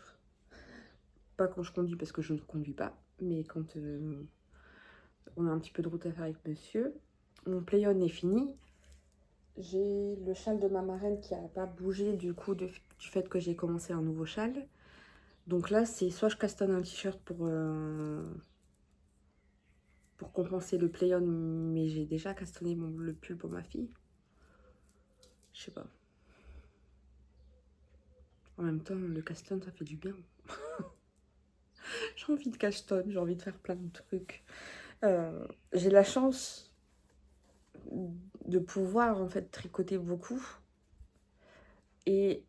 Pas quand je conduis parce que je ne conduis pas, mais quand on a un petit peu de route à faire avec monsieur. Mon play-on est fini. J'ai le châle de ma marraine qui n'a pas bougé du coup du fait que j'ai commencé un nouveau châle. Donc là, c'est soit je castanne un t-shirt pour compenser le play-on, mais j'ai déjà castanné le pull pour ma fille. Je sais pas. En même temps, le caston, ça fait du bien. J'ai envie de caston, j'ai envie de faire plein de trucs. J'ai la chance de pouvoir en fait tricoter beaucoup. Et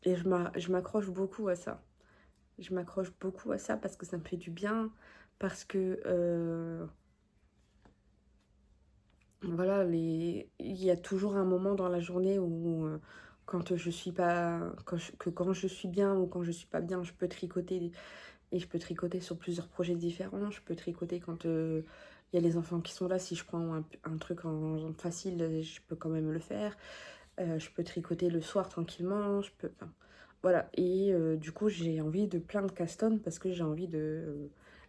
je m'accroche beaucoup à ça. Je m'accroche beaucoup à ça parce que ça me fait du bien. Parce que voilà, il y a toujours un moment dans la journée où quand je suis pas, quand je suis bien ou quand je suis pas bien, je peux tricoter et je peux tricoter sur plusieurs projets différents. Je peux tricoter quand il y a les enfants qui sont là. Si je prends un truc en facile, je peux quand même le faire. Je peux tricoter le soir tranquillement. Je peux, enfin, voilà. Et du coup, j'ai envie de plein de castones parce que j'ai envie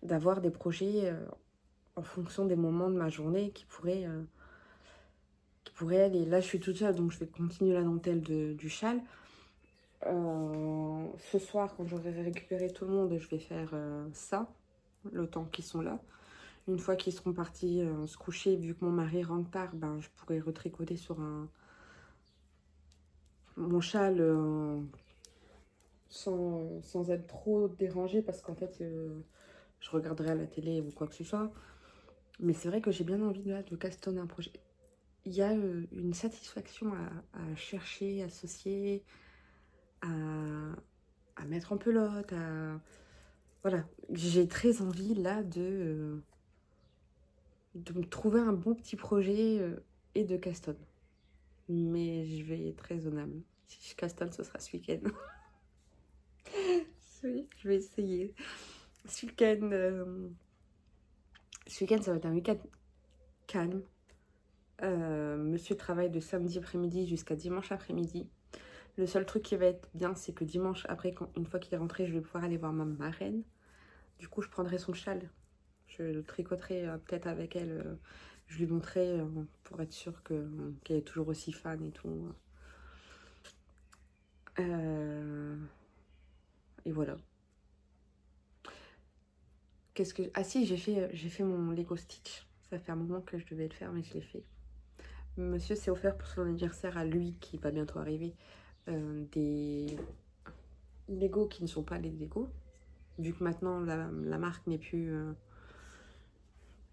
d'avoir des projets en fonction des moments de ma journée qui pourraient aller. Là, je suis toute seule, donc je vais continuer la dentelle du châle. Ce soir, quand j'aurai récupéré tout le monde, je vais faire ça, le temps qu'ils sont là. Une fois qu'ils seront partis se coucher, vu que mon mari rentre tard, ben, je pourrai retricoter sur mon châle sans être trop dérangée, parce qu'en fait, je regarderai à la télé ou quoi que ce soit. Mais c'est vrai que j'ai bien envie là, de castonner un projet. Il y a une satisfaction à chercher, associer, à mettre en pelote, voilà. J'ai très envie là de me trouver un bon petit projet et de castonne. Mais je vais être raisonnable. Si je castonne, ce sera ce week-end. Oui, je vais essayer. Ce week-end, ça va être un week-end calme. Monsieur travaille de samedi après-midi jusqu'à dimanche après-midi. Le seul truc qui va être bien, c'est que dimanche après, une fois qu'il est rentré, je vais pouvoir aller voir ma marraine. Du coup, je prendrai son châle. Je le tricoterai peut-être avec elle. Je lui montrerai pour être sûre qu'elle est toujours aussi fan et tout. Et voilà. Ah si, j'ai fait mon Lego Stitch. Ça fait un moment que je devais le faire, mais je l'ai fait. Monsieur s'est offert pour son anniversaire à lui, qui va bientôt arriver, des Lego qui ne sont pas les Lego. Vu que maintenant, la marque n'est plus...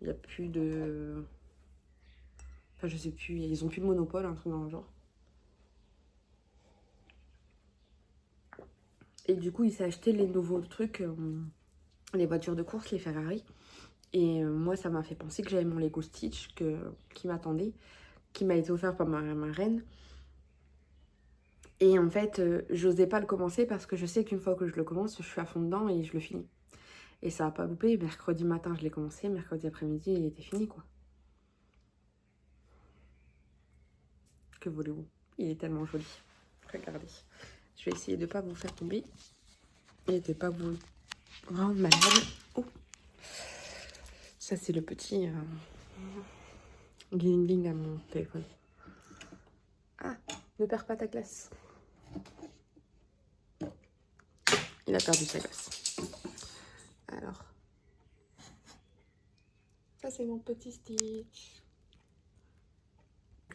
Il n'y a plus de... Enfin, je sais plus, ils ont plus de monopole, un truc dans le genre. Et du coup, il s'est acheté les nouveaux trucs, les voitures de course, les Ferrari. Et moi, ça m'a fait penser que j'avais mon Lego Stitch qui m'attendait, qui m'a été offert par ma marraine. Et en fait, j'osais pas le commencer parce que je sais qu'une fois que je le commence, je suis à fond dedans et je le finis. Et ça n'a pas loupé. Mercredi matin, je l'ai commencé. Mercredi après-midi, il était fini, quoi. Que voulez-vous? Il est tellement joli. Regardez. Je vais essayer de ne pas vous faire tomber et de ne pas vous rendre malade. Oh. Ça, c'est le petit bling à mon téléphone. Ah, ne perds pas ta glace. Il a perdu sa glace. Alors, ça, c'est mon petit Stitch.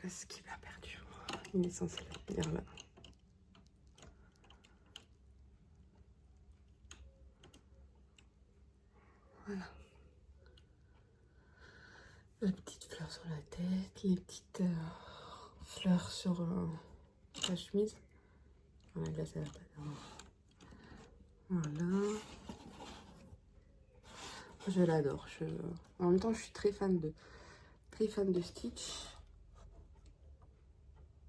Qu'est-ce qu'il a perdu? Il est censé venir là. Voilà. La petite fleur sur la tête, les petites fleurs sur la chemise. Voilà, là, ça va pas. Voilà. Je l'adore. En même temps, je suis très fan de Stitch.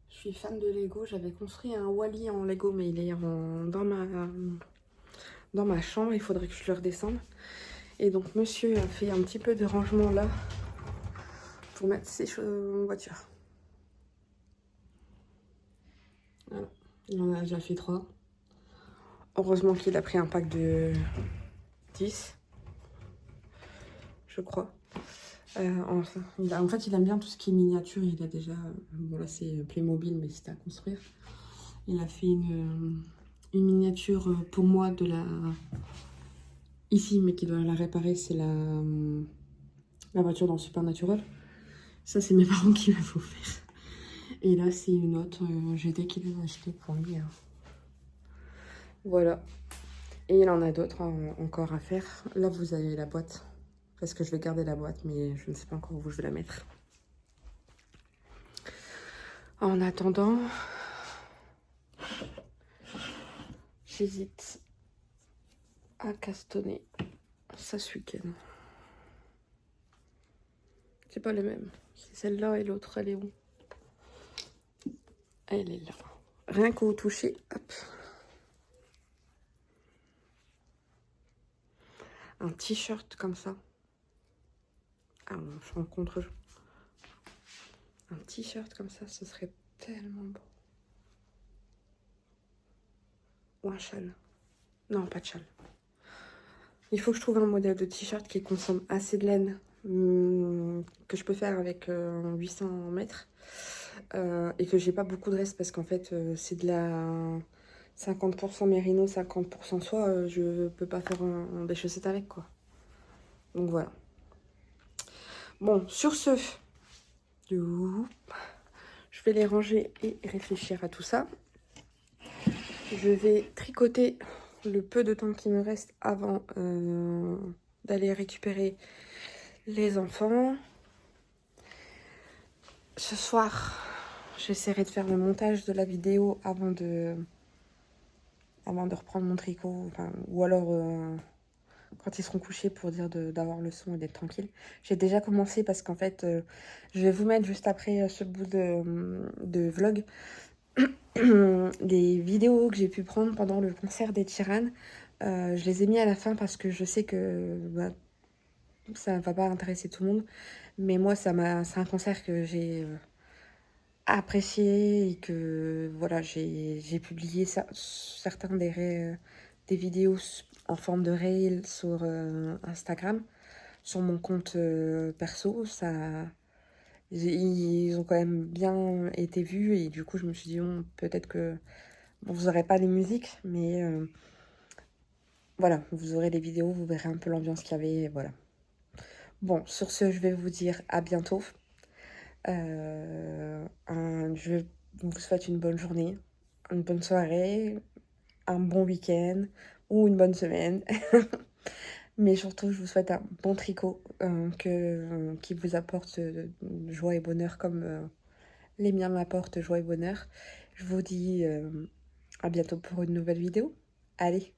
Je suis fan de Lego. J'avais construit un Wally en Lego, mais il est dans ma chambre. Il faudrait que je le redescende. Et donc, monsieur a fait un petit peu de rangement là pour mettre ses choses en voiture. Voilà. Il en a déjà fait 3. Heureusement qu'il a pris un pack de 10. Je crois. Enfin, en fait, il aime bien tout ce qui est miniature. Il a déjà... Bon, là, c'est Playmobil, mais c'était à construire. Il a fait une miniature pour moi de la... Ici, mais qui doit la réparer, c'est la voiture dans Supernatural. Ça, c'est mes parents qui m'avaient offert. Et là, c'est une autre GT qu'il a acheté pour lui. Voilà. Et il en a d'autres encore à faire. Là, vous avez la boîte. Parce que je vais garder la boîte, mais je ne sais pas encore où je vais la mettre. En attendant, j'hésite à castonner ça ce week-end. C'est pas les mêmes. C'est celle-là et l'autre, elle est où? Elle est là. Rien qu'au toucher, hop. Un t-shirt comme ça. Ah non, je suis en contre-jeu. Un t-shirt comme ça, ce serait tellement beau. Ou un châle. Non, pas de châle. Il faut que je trouve un modèle de t-shirt qui consomme assez de laine. Que je peux faire avec 800 mètres. Et que j'ai pas beaucoup de reste parce qu'en fait, c'est de la 50% mérino, 50% soie. Je peux pas faire des chaussettes avec, quoi. Donc voilà. Bon, sur ce, je vais les ranger et réfléchir à tout ça. Je vais tricoter le peu de temps qui me reste avant d'aller récupérer les enfants. Ce soir, j'essaierai de faire le montage de la vidéo avant de reprendre mon tricot. Enfin, ou alors quand ils seront couchés pour dire d'avoir le son et d'être tranquille. J'ai déjà commencé parce qu'en fait, je vais vous mettre juste après ce bout de vlog des vidéos que j'ai pu prendre pendant le concert des Tyrannes. Je les ai mis à la fin parce que je sais que ça ne va pas intéresser tout le monde. Mais moi, c'est un concert que j'ai apprécié et que voilà, j'ai publié certains des vidéos en forme de reel sur Instagram, sur mon compte perso. Ils ont quand même bien été vus et du coup je me suis dit peut-être que vous n'aurez pas les musiques, mais voilà, vous aurez les vidéos, vous verrez un peu l'ambiance qu'il y avait, voilà. Bon, sur ce, je vais vous dire à bientôt. Je vous souhaite une bonne journée, une bonne soirée, un bon week-end ou une bonne semaine. Mais surtout, je vous souhaite un bon tricot qui vous apporte joie et bonheur comme les miens m'apportent joie et bonheur. Je vous dis à bientôt pour une nouvelle vidéo. Allez!